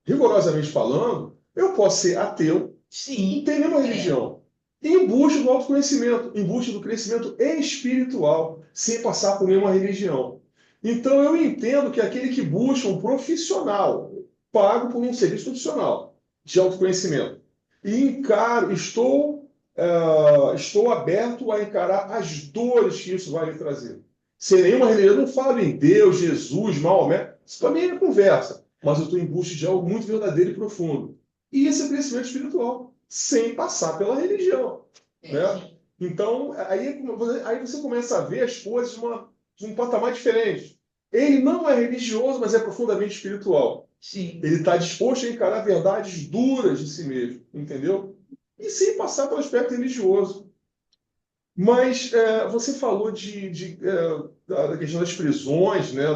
rigorosamente falando, eu posso ser ateu, Sim. não tem nenhuma religião. Em busca do autoconhecimento, em busca do crescimento espiritual, sem passar por nenhuma religião. Então eu entendo que aquele que busca um profissional, pago por um serviço profissional de autoconhecimento, e encaro, estou aberto a encarar as dores que isso vai me trazer. Sem nenhuma religião, eu não falo em Deus, Jesus, Maomé, isso para mim é conversa, mas eu estou em busca de algo muito verdadeiro e profundo. E esse é crescimento espiritual, sem passar pela religião, né? Então, aí você começa a ver as coisas de um patamar diferente. Ele não é religioso, mas é profundamente espiritual. Sim. Ele está disposto a encarar verdades duras de si mesmo, entendeu? E sem passar pelo aspecto religioso. Mas você falou da questão das prisões, né?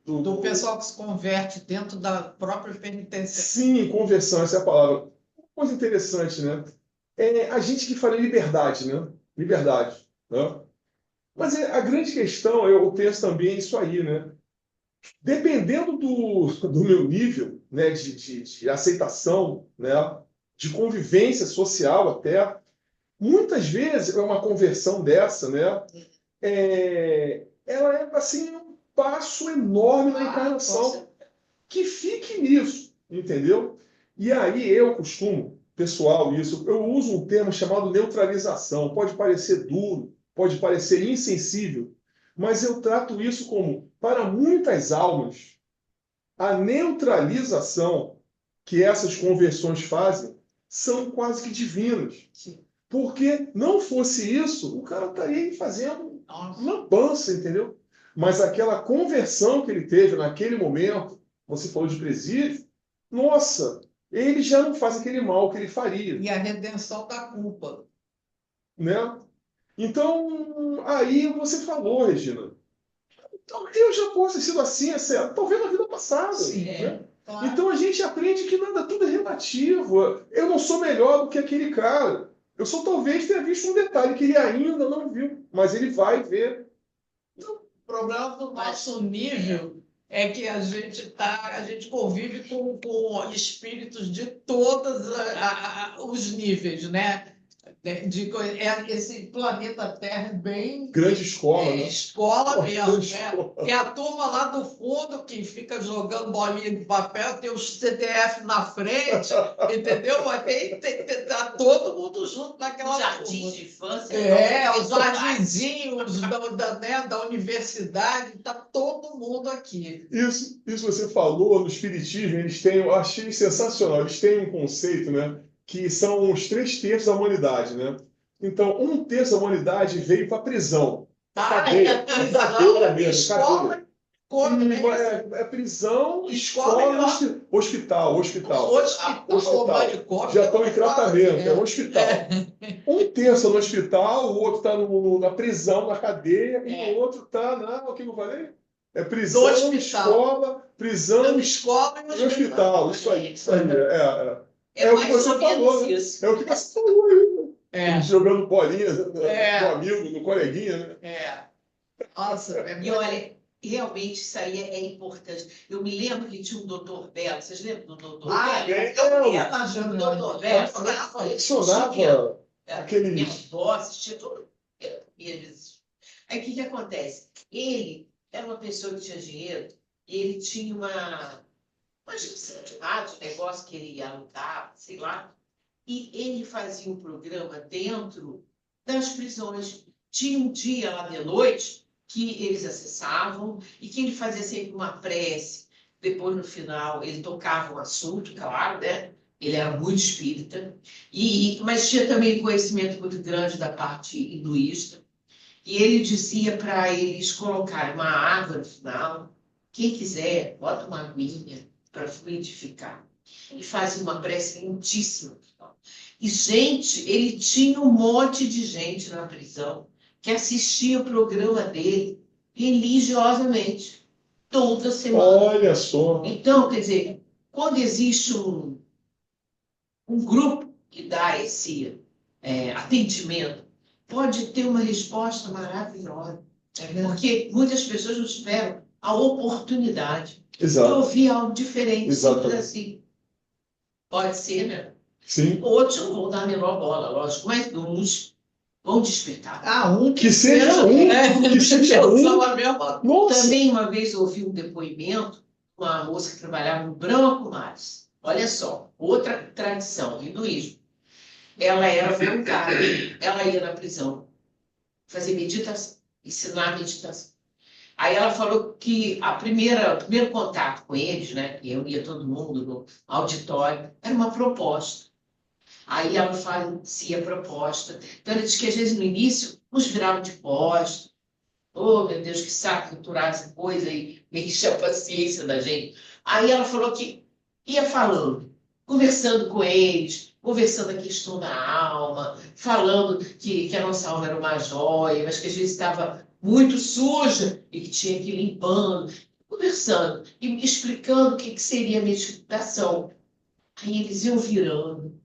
Do pessoal que se converte dentro da própria penitência. Sim, conversão, essa é a palavra. Uma coisa interessante, né? A gente que fala em liberdade, né? Liberdade, né? Mas a grande questão, eu penso também isso aí, né? Dependendo do meu nível, né, de aceitação, né, de convivência social até, muitas vezes é uma conversão dessa, né, ela é assim um passo enorme na encarnação. Que fique nisso, entendeu? E aí eu costumo, pessoal, eu uso um termo chamado neutralização. Pode parecer duro, pode parecer insensível, mas eu trato isso como, para muitas almas, a neutralização que essas conversões fazem são quase que divinas. Sim. Porque não fosse isso, o cara estaria aí fazendo Nossa. lambança, entendeu? Mas aquela conversão que ele teve naquele momento, você falou de presídio, nossa, ele já não faz aquele mal que ele faria, E a redenção da culpa. né? Então, aí você falou, Regina, então, eu já posso ter sido assim, talvez na vida passada. Sim, né? claro. Então a gente aprende que nada, tudo é relativo. Eu não sou melhor do que aquele cara. Eu só talvez tenha visto um detalhe que ele ainda não viu, mas ele vai ver. O problema do nosso nível é que a gente convive com espíritos de todos os níveis, né? Esse planeta Terra é bem Grande escola, né? escola mesmo, Grande né? escola. Tem a turma lá do fundo que fica jogando bolinha de papel, tem os CDF na frente, entendeu? Mas tá todo mundo junto naquela Jardim turma. de infância. Os jardinzinhos da universidade, tá todo mundo aqui. Isso você falou no Espiritismo, eu achei sensacional. Eles têm um conceito, né? Que são os 3/3 da humanidade, né? Então, 1/3 da humanidade veio para a prisão. Cadeia. Cadeia mesmo, cadeia. Prisão, escola, hospital. Hospital. Já estão em tratamento, é um hospital. 1/3 no hospital, o outro está na prisão, na cadeia, e o outro está o que eu falei? Prisão, escola, prisão, escola e hospital. Isso aí. É o que mais você ou menos falou, né? isso. É o que você falou aí. Jogando bolinha no amigo, no coleguinha, né? Nossa, E olha, realmente isso aí é importante. Eu me lembro que tinha um doutor Belo. Vocês lembram do doutor Belo? O doutor Belo Funcionava aquele... Minhas vozes, tinha tudo. Aí o que acontece? Ele era uma pessoa que tinha dinheiro e ele tinha uma agência de rádio, negócio que ele ia alugar, sei lá. E ele fazia um programa dentro das prisões. Tinha um dia lá de noite que eles acessavam e que ele fazia sempre uma prece. Depois, no final, ele tocava um assunto, claro, né? Ele era muito espírita, mas tinha também conhecimento muito grande da parte hinduísta. E ele dizia para eles colocarem uma água no final. Quem quiser, bota uma aguinha para fluidificar. E fazia uma prece lindíssima. E, gente, ele tinha um monte de gente na prisão que assistia o programa dele religiosamente, toda semana. Olha só. Então, quer dizer, quando existe um grupo que dá esse atendimento, pode ter uma resposta maravilhosa. Porque muitas pessoas não esperam a oportunidade de ouvir algo diferente. Simples assim. Pode ser, né? Sim. Outros não vão dar a menor bola, lógico, mas uns vão despertar. Que seja que seja Também uma vez eu ouvi um depoimento de uma moça que trabalhava no Branco Mares. Olha só, outra tradição, hinduísmo. Ela era voluntária, ela ia na prisão fazer meditação, ensinar meditação. Aí ela falou que o primeiro contato com eles, né, que eu ia todo mundo no auditório, era uma proposta. Aí ela fazia a proposta. Então ela diz que às vezes no início nos viravam de costas. Oh, meu Deus, que saco aturar essa coisa e enche a paciência da gente. Aí ela falou que ia falando, conversando com eles, conversando a questão da alma, falando que a nossa alma era uma joia, mas que às vezes estava muito suja e que tinha que ir limpando, conversando e explicando o que seria a meditação. Aí eles iam virando,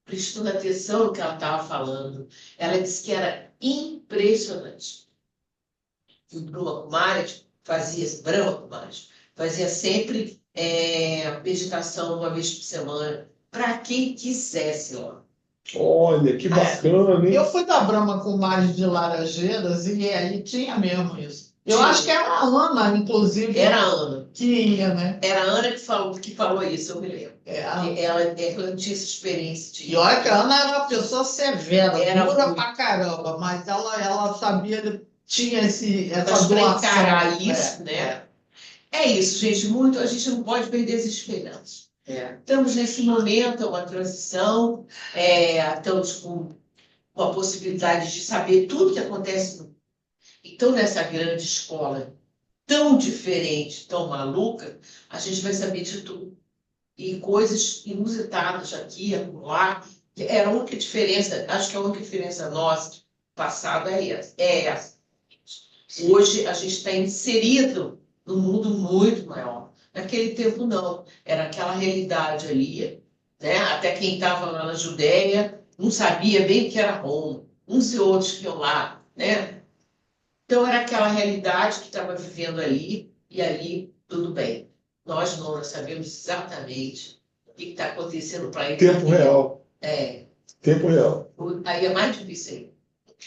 prestando atenção no que ela estava falando. Ela disse que era impressionante. O Brahma Kumaris fazia sempre meditação uma vez por semana, para quem quisesse lá. Olha, que bacana, hein? Eu fui da Brahma Kumaris de Laranjeiras e aí tinha mesmo isso. Eu Tinha. acho que era a Ana, inclusive, Era a Ana. que ia, né? Era a Ana que falou isso, eu me lembro. Ela tinha essa experiência de E olha que a Ana era uma pessoa severa, Era dura muito. pra caramba, mas ela sabia, tinha essa Mas para doação. encarar isso, né? É isso, gente. A gente não pode perder as esperanças. Estamos nesse momento, é uma transição, estamos com a possibilidade de saber tudo que acontece no mundo. Então, nessa grande escola tão diferente, tão maluca, a gente vai saber de tudo. E coisas inusitadas aqui, acolá. Era a única diferença, acho que a única diferença nossa do passado é essa. Hoje a gente está inserido num mundo muito maior. Naquele tempo não, era aquela realidade ali, né? Até quem estava lá na Judéia não sabia bem o que era Roma, uns e outros que iam lá, né? Então era aquela realidade que estava vivendo ali, e ali tudo bem. Nós não sabemos exatamente o que está acontecendo para ele. Tempo real. Tempo real. Aí é mais difícil.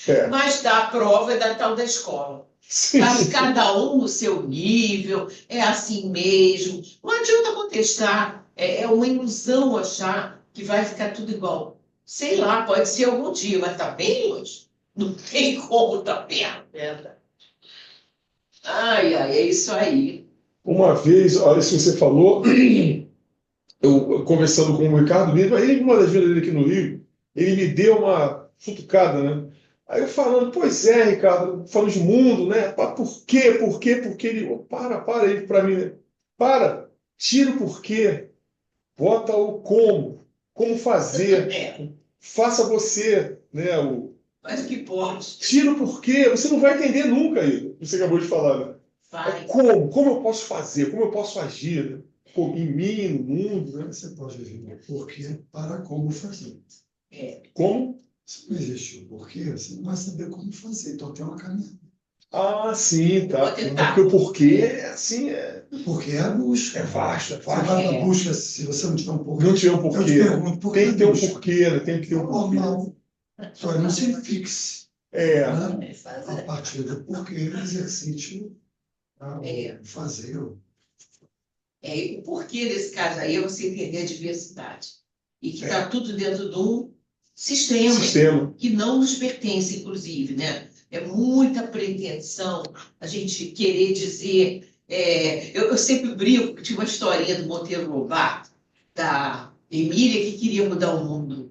É. Mas dá a prova da tal da escola. Sim. Mas cada um no seu nível, é assim mesmo. Não adianta contestar, é uma ilusão achar que vai ficar tudo igual. Sei lá, pode ser algum dia, mas está bem longe. Não tem como estar perto. Ai, é isso aí. Uma vez, olha, isso que você falou, eu conversando com o Ricardo Lima, ele, uma das vezes dele aqui no Rio, ele me deu uma futucada, né? Aí eu falando, pois é, Ricardo, falando de mundo, né? Por quê? Por quê? Por quê? Ele, para, ele para mim, né? Tira o porquê, bota o como fazer, faça você, né? Mas que pode. Tira o porquê, você não vai entender nunca aí, você acabou de falar, né? Vai. Como eu posso fazer, como eu posso agir, né? Em mim, no mundo, né? Você pode viver o porquê para como fazer. Como? Se não existe o porquê, você não vai saber como fazer. Então tem uma caminhada. Ah, sim, tá. Vou tentar. Porque o porquê é assim, Porque é a busca. é vasto, é Você vasto. vai na busca, se você não tiver um porquê. Não tiver um Eu te porquê. pergunto, por Tem que ter um busca? porquê, né? Tem que ter um porquê. Normal. Só não se fixe. É. Né? A partir do porquê, exercite fazer. O porquê desse caso aí é você entender a diversidade. E que está tudo dentro de um sistema que não nos pertence, inclusive, né? É muita pretensão a gente querer dizer. Eu sempre brinco que tinha uma historinha do Monteiro Lobato, da Emília, que queria mudar o mundo.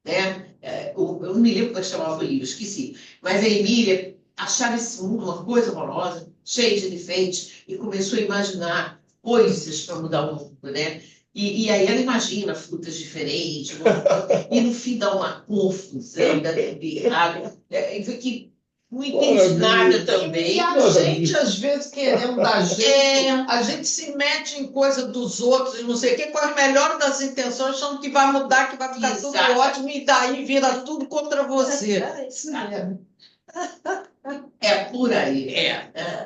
Né? Eu não me lembro como chamava o livro, esqueci. Mas a Emília achava esse mundo uma coisa horrorosa, cheia de defeitos, e começou a imaginar coisas para mudar o mundo, né? E aí ela imagina frutas diferentes, e no fim dá uma confusão, dá tudo errado. Que não entende nada também. E a gente, às vezes, querendo da gente, a gente se mete em coisa dos outros e não sei o quê, com as melhores das intenções, achando que vai mudar, que vai ficar tudo Exato. ótimo, e daí vira tudo contra você. É por aí.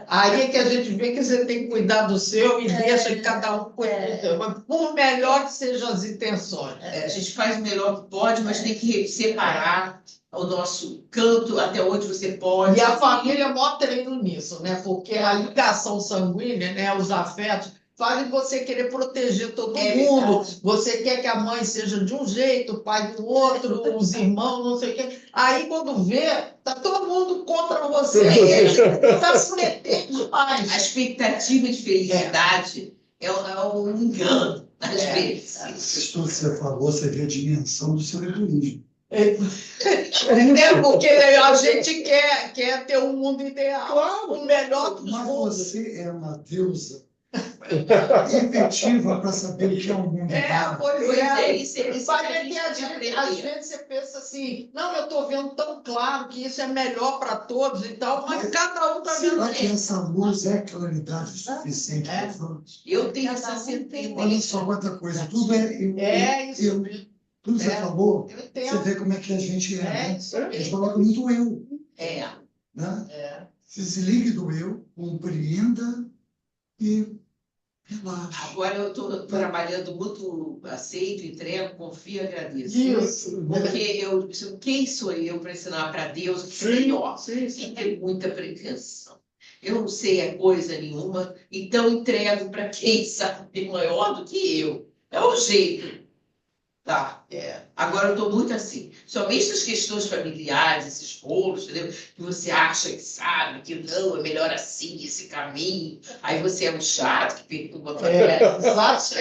Aí é que a gente vê que você tem que cuidar do seu e deixa que cada um cuide do seu. Mas por melhor que sejam as intenções. A gente faz o melhor que pode, mas tem que separar o nosso canto até onde você pode. E a família é o maior treino nisso, né? Porque a ligação sanguínea, né? Os afetos, fazem você querer proteger todo É mundo. verdade. Você quer que a mãe seja de um jeito, o pai do outro, os irmãos, não sei o quê. Aí, quando vê, tá todo mundo contra você. E ele tá se metendo A demais. expectativa de felicidade é um engano, às É. vezes. Isso que você falou, você vê a dimensão do seu egoísmo. É porque a gente quer ter um mundo ideal, Claro. o melhor dos Mas mundos. você é uma deusa efetiva para saber o que é um mundo ideal. Pois Pois é. é, isso é Mas que a é gente que às tem que vezes, aprender. você pensa assim, não, eu estou vendo tão claro que isso é melhor para todos e tal, mas cada um está vendo. Será que essa luz é claridade suficiente É. para todos? Eu tenho Cada essa um tem certeza. Olha só quanta coisa. Tudo é eu. É isso eu. mesmo. Tudo que você É. falou, Eu você entendo. vê como é que a gente é. É Né? isso A gente mesmo. coloca muito eu. É. Né? É. Se desligue do eu, compreenda e relaxe. Agora eu estou trabalhando muito, aceito, entrego, confio e agradeço. Isso. Porque quem sou eu para ensinar para Deus o que é Sim, melhor? sim, Sem ter muita pretensão. Eu não sei a coisa nenhuma, então entrego para quem sabe maior do que eu. É o jeito. Tá. Agora eu estou muito assim. Somente as questões familiares, esses rolos, entendeu? Que você acha que sabe, que não, é melhor assim, esse caminho. Aí você é um chato que perturba a família. Exato.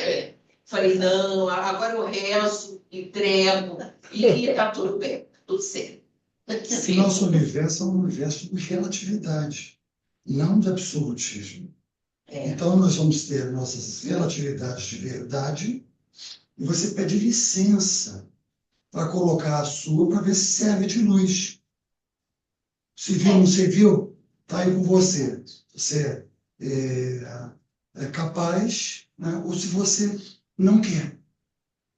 Falei, não, agora eu rezo, entrego e tá tudo bem, tudo certo. O nosso universo é um universo de relatividade, não de absolutismo. É. Então, nós vamos ter nossas relatividades de verdade e você pede licença para colocar a sua para ver se serve de luz. Se viu, não se viu, está aí com você. Você é capaz, né? Ou se você não quer.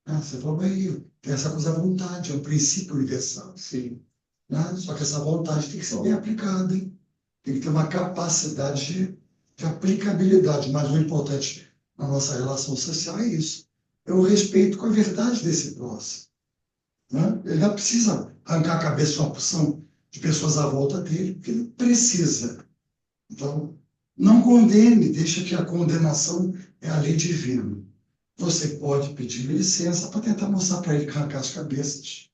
Né? Você falou aí, tem essa coisa da vontade, é um princípio universal. Sim. Né? Só que essa vontade tem que ser bem aplicada, hein? Tem que ter uma capacidade de aplicabilidade. Mas o importante na nossa relação social é isso. É o respeito com a verdade desse próximo. Né? Ele não precisa arrancar a cabeça de uma porção de pessoas à volta dele, porque ele precisa. Então, não condene, deixa que a condenação é a lei divina. Você pode pedir licença para tentar mostrar para ele que arrancar as cabeças.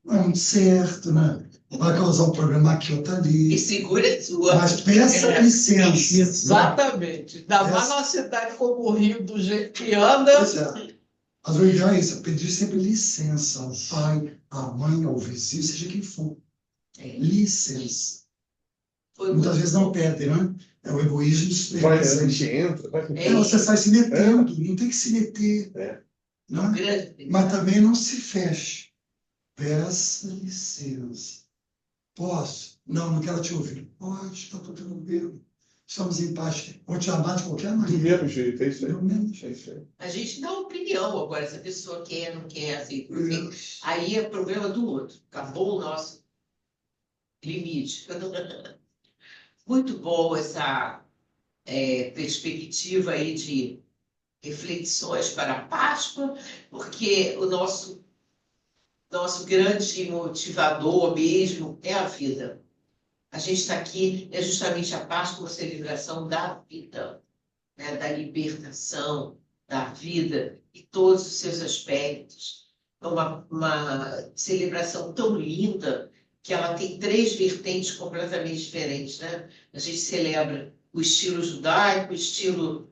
Não é muito certo, né? Vai causar um problema aqui ou E ali. segura a sua. Mas peça licença. Exatamente. Ainda mais numa cidade como o Rio, do jeito que anda. Pois é. Mas o ideal é isso, é pedir sempre licença ao pai, à mãe, ao vizinho, seja quem for. É. Licença. Foi Muitas muito vezes não pedem, né? É o egoísmo Vai, a presente. gente entra, vai. Você sai se metendo, não tem que se meter. Né? grande. Mas também não se feche. Peça licença. Posso? Não, não quero te ouvir. Pode, está tudo tranquilo. Estamos em paz. Vou te amar de qualquer Do maneira. mesmo jeito, é isso aí. Do mesmo É jeito. isso aí. A gente dá opinião agora, se a pessoa quer, não quer, assim, enfim. É. Aí é problema do outro. Acabou o nosso limite. Muito bom essa perspectiva aí de reflexões para a Páscoa, porque o nosso grande motivador mesmo é a vida. A gente está aqui, é justamente a Páscoa, a celebração da vida, né? Da libertação, da vida e todos os seus aspectos. É uma celebração tão linda que ela tem 3 vertentes completamente diferentes, né? A gente celebra o estilo judaico, o estilo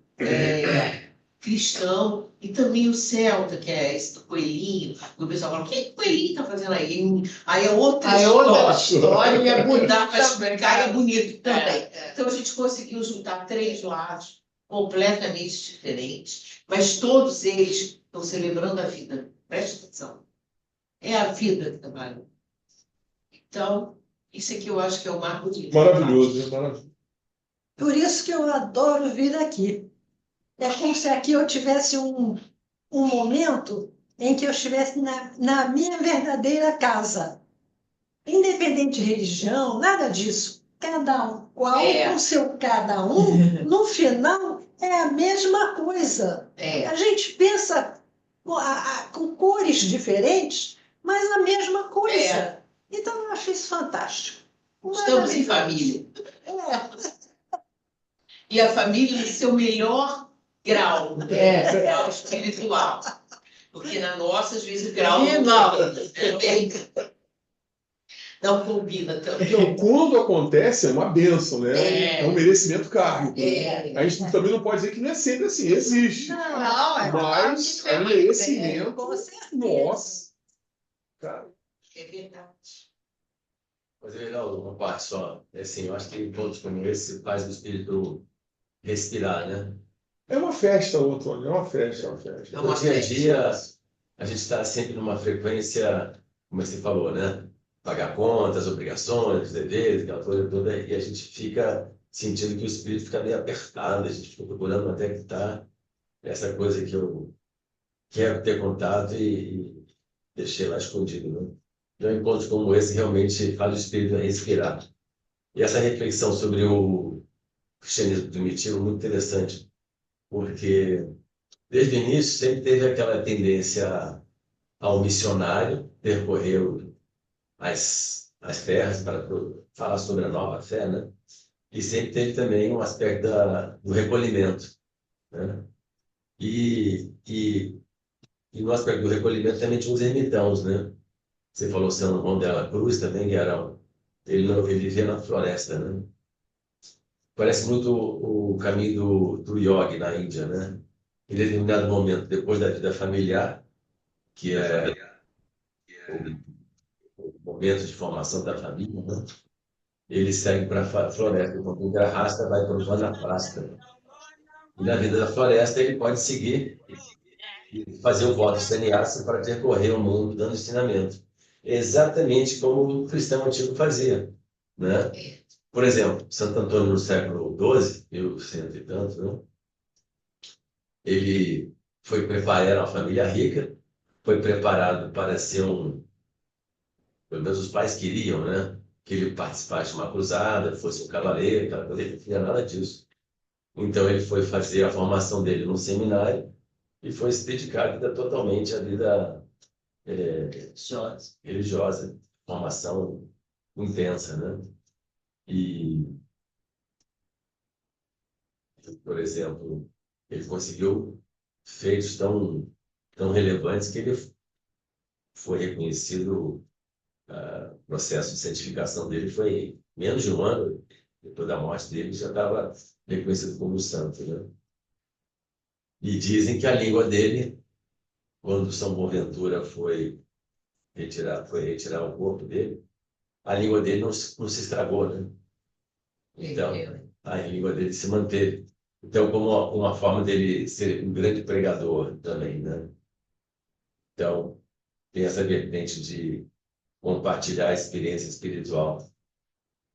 cristão e também o celta, que é esse do coelhinho. O pessoal fala, o que o coelhinho está fazendo aí? Aí é outra Aí outra história e é bonito Dá para também. explicar, é bonito também. É. Então a gente conseguiu juntar 3 lados completamente diferentes, mas todos eles estão celebrando a vida. Preste atenção. É a vida que trabalha. Então, isso aqui eu acho que é o marco de Maravilhoso, né? Maravilhoso. Por isso que eu adoro vir aqui. É como se aqui eu tivesse um momento em que eu estivesse na minha verdadeira casa. Independente de religião, nada disso. Cada um, qual com seu cada um, no final é a mesma coisa. A gente pensa com cores diferentes, mas a mesma coisa. Então eu acho isso fantástico. Estamos em família. E a família, no seu melhor grau, né? Grau espiritual. Porque na nossa, às vezes, grau Não. não combina também. Então, quando acontece, é uma bênção, né? É. É um merecimento kármico. É. A gente também não pode dizer que não é sempre assim, existe. Não, é claro Mas que é um tem. merecimento. Com certeza. Nossa. Cara, É verdade. Mas é legal, uma parte só. É assim, eu acho que encontros como esse faz o espírito respirar, né? é uma festa, ô, Antônio, é uma festa, é uma festa. É uma No dia a festa. dia, a gente está sempre numa frequência, como você falou, né? Pagar contas, obrigações, deveres, aquela coisa toda, e a gente fica sentindo que o espírito fica meio apertado, a gente fica procurando até que está essa coisa que eu quero ter contato e deixei lá escondido, né? Então, encontros como esse realmente faz o espírito respirar. E essa reflexão sobre o cristianismo primitivo é muito interessante, porque desde o início sempre teve aquela tendência ao missionário percorrer as terras para falar sobre a nova fé, né? E sempre teve também um aspecto do recolhimento, né? E, e no aspecto do recolhimento também tinha os ermitãos, né? Você falou São João de la Cruz também, que era, ele vivia na floresta, né? Parece muito o caminho do yogi na Índia, né? Em determinado momento, depois da vida familiar, que é o momento de formação da família, né? Ele segue para a floresta. Quando o Grahasta vai para o Vanaprastha. E na vida da floresta ele pode seguir e fazer o voto sannyasa para percorrer o mundo dando ensinamento. Exatamente como o cristão antigo fazia, né? Por exemplo, Santo Antônio no século XII, 1100 e tanto, né? Ele foi preparado, era uma família rica, foi preparado para ser pelo menos os pais queriam, né? Que ele participasse de uma cruzada, fosse um cavaleiro, aquela coisa, ele não tinha nada disso. Então ele foi fazer a formação dele num seminário e foi se dedicar totalmente à vida religiosa, formação intensa, né? E, por exemplo, ele conseguiu feitos tão relevantes que ele foi reconhecido. O processo de certificação dele foi em menos de um ano depois da morte dele, já estava reconhecido como santo, né? E dizem que a língua dele, quando São Boaventura foi retirar o corpo dele, a língua dele não se estragou, né? Então, a língua dele se manteve. Então, como uma forma dele ser um grande pregador também, né? Então, tem essa vertente de compartilhar a experiência espiritual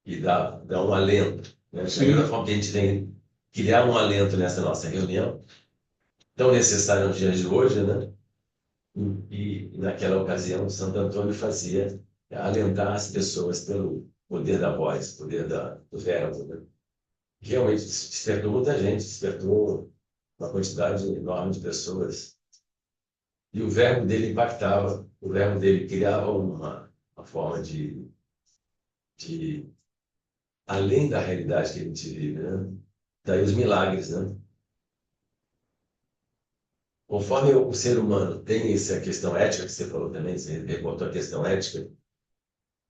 e dar um alento, né? Da mesma forma que a gente tem criar um alento nessa nossa reunião, tão necessária nos dias de hoje, né? E naquela ocasião, Santo Antônio fazia alentar as pessoas pelo poder da voz, poder do verbo, né? Realmente despertou muita gente, despertou uma quantidade enorme de pessoas. E o verbo dele impactava, o verbo dele criava uma forma de além da realidade que a gente vive, né? Daí os milagres, né? Conforme o ser humano tem essa questão ética, que você falou também, você reportou a questão ética,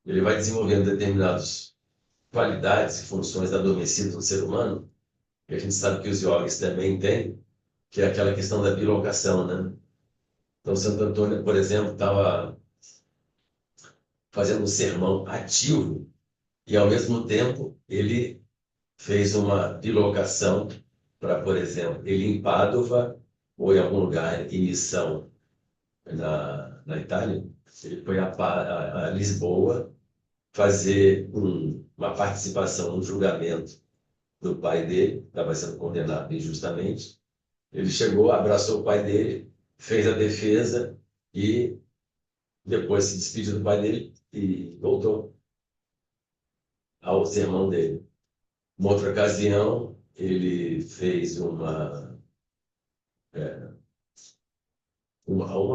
ele vai desenvolvendo determinadas qualidades e funções adormecidas no ser humano, que a gente sabe que os yogis também têm, que é aquela questão da bilocação, né? Então, Santo Antônio, por exemplo, estava fazendo um sermão ativo e, ao mesmo tempo, ele fez uma bilocação para, por exemplo, ele em Pádua ou em algum lugar em missão na Itália, ele foi a Lisboa fazer uma participação no julgamento do pai dele, que estava sendo condenado injustamente. Ele chegou, abraçou o pai dele, fez a defesa e depois se despediu do pai dele e voltou ao sermão dele. Uma outra ocasião, ele fez uma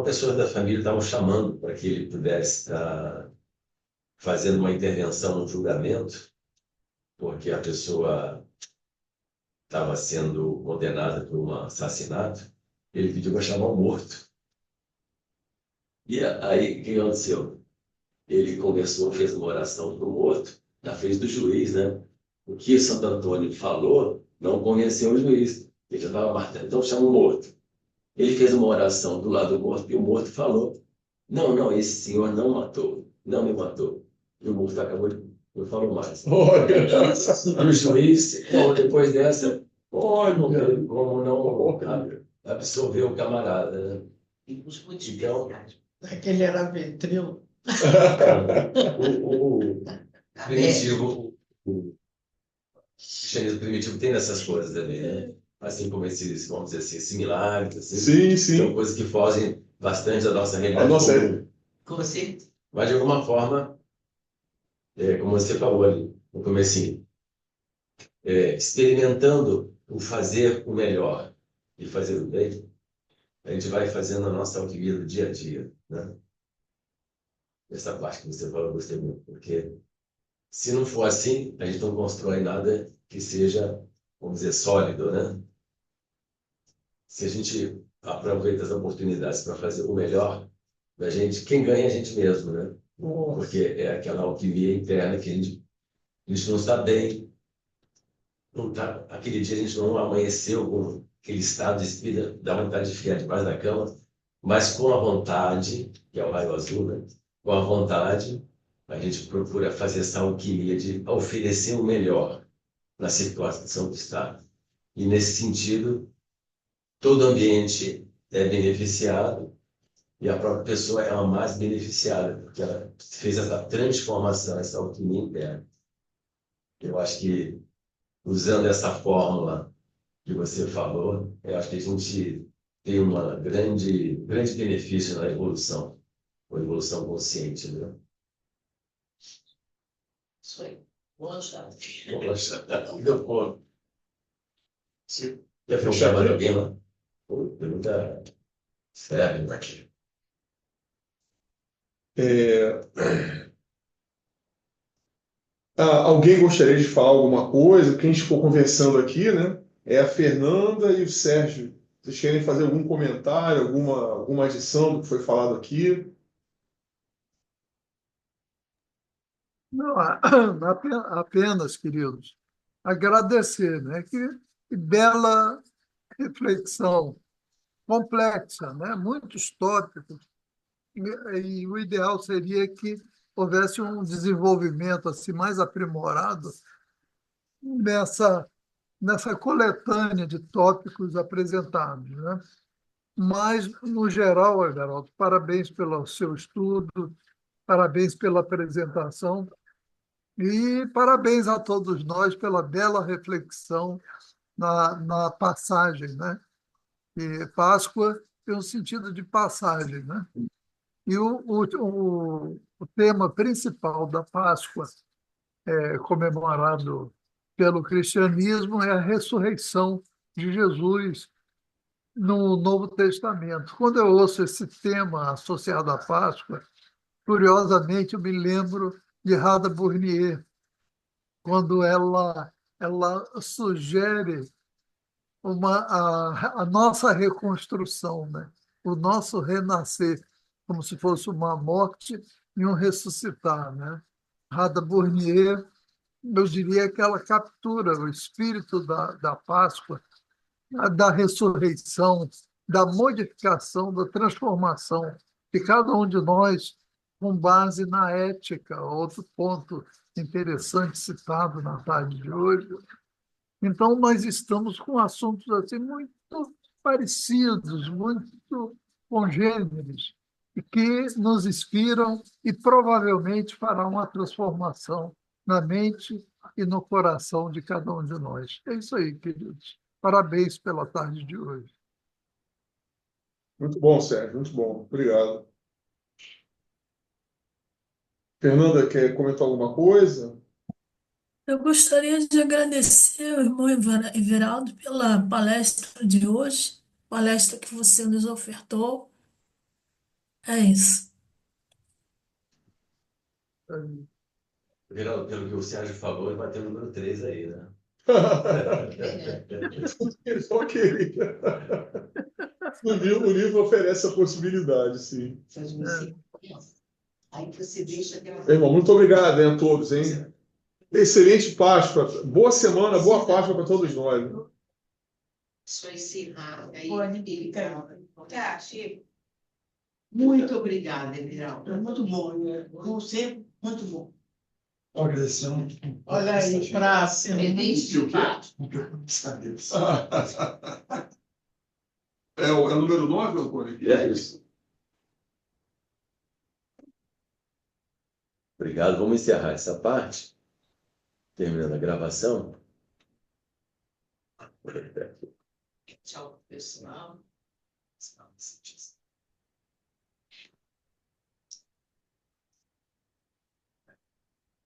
pessoa da família estava chamando para que ele pudesse estar fazendo uma intervenção no julgamento, porque a pessoa estava sendo condenada por um assassinato, ele pediu para chamar o morto. E aí, o que aconteceu? Ele conversou, fez uma oração para o morto, na frente do juiz, né? O que Santo Antônio falou não convenceu o juiz. Ele já estava martelando, então chama o morto. Ele fez uma oração do lado do morto e o morto falou: Não, não, esse senhor não matou, não me matou. E o morto acabou de. Não falou mais. Olha, E o juiz, bom, depois dessa, não teve como não absolver o camarada, né? Então, É que ele era ventrilo. o primitivo, o cristianismo primitivo tem dessas coisas também, né? Assim como esses, vamos dizer assim, similares, assim, sim, são sim. coisas que fogem bastante da nossa A realidade nossa, comum. Com você? Mas, de alguma forma, como você falou ali no comecinho, experimentando o fazer o melhor e fazer o bem, a gente vai fazendo a nossa alquimia do dia a dia, né? Essa parte que você falou, eu gostei muito, porque se não for assim, a gente não constrói nada que seja, vamos dizer, sólido, né? Se a gente aproveita as oportunidades para fazer o melhor da gente, quem ganha é a gente mesmo, né? Porque é aquela alquimia interna que a gente não está bem, não tá, aquele dia a gente não amanheceu com aquele estado de espírito, dá vontade de ficar debaixo da cama, mas com a vontade, que é o raio azul, né? Com a vontade, a gente procura fazer essa alquimia de oferecer o melhor na situação que está. E nesse sentido, todo ambiente é beneficiado e a própria pessoa é a mais beneficiada, porque ela fez essa transformação, essa alquimia interna. Eu acho que, usando essa fórmula que você falou, eu acho que a gente tem uma grande benefício na evolução, uma evolução consciente, né? Isso aí. Boa chave. Poxa, deu ponto. Quer Fechar perguntar mais aqui? alguém lá? Pô, pergunta séria aqui. É, alguém gostaria de falar alguma coisa? Quem ficou conversando aqui, né? É a Fernanda e o Sérgio. Vocês querem fazer algum comentário, alguma adição do que foi falado aqui? Não, apenas, queridos, agradecer, né? Que bela reflexão, complexa, né? Muitos tópicos, e o ideal seria que houvesse um desenvolvimento assim mais aprimorado nessa, nessa coletânea de tópicos apresentados, né? Mas, no geral, Everaldo, parabéns pelo seu estudo, parabéns pela apresentação e parabéns a todos nós pela bela reflexão na passagem, né? E Páscoa tem um sentido de passagem, né? E o tema principal da Páscoa, comemorado pelo cristianismo, é a ressurreição de Jesus no Novo Testamento. Quando eu ouço esse tema associado à Páscoa, curiosamente eu me lembro de Rada Burnier, quando ela sugere a nossa reconstrução, né? O nosso renascer, como se fosse uma morte e um ressuscitar, né? Rada Burnier, eu diria que ela captura o espírito da Páscoa, da ressurreição, da modificação, da transformação de cada um de nós com base na ética, outro ponto interessante citado na tarde de hoje. Então, nós estamos com assuntos assim muito parecidos, muito congêneres, e que nos inspiram e provavelmente farão uma transformação na mente e no coração de cada um de nós. É isso aí, queridos. Parabéns pela tarde de hoje. Muito bom, Sérgio, muito bom. Obrigado. Fernanda, quer comentar alguma coisa? Eu gostaria de agradecer ao irmão Everaldo pela palestra de hoje, palestra que você nos ofertou. É isso. Pelo que o Sérgio falou, ele vai ter o número 3 aí, né? Só queria. O livro oferece a possibilidade, sim. Faz uma sequência. Aí você deixa aquela. Irmão, muito obrigado, hein, a todos, hein? Excelente Páscoa. Boa semana, boa Páscoa para todos nós. Só encerrar. Aí Pode. ele tá, Chico. Muito obrigada, Emeraldo. Muito bom, né? Você, muito bom. Agradecemos. Olha aí, próximo. Presente de Páscoa. É o número 9, Antônio? É isso. Obrigado. Vamos encerrar essa parte, terminando a gravação. Tchau, pessoal.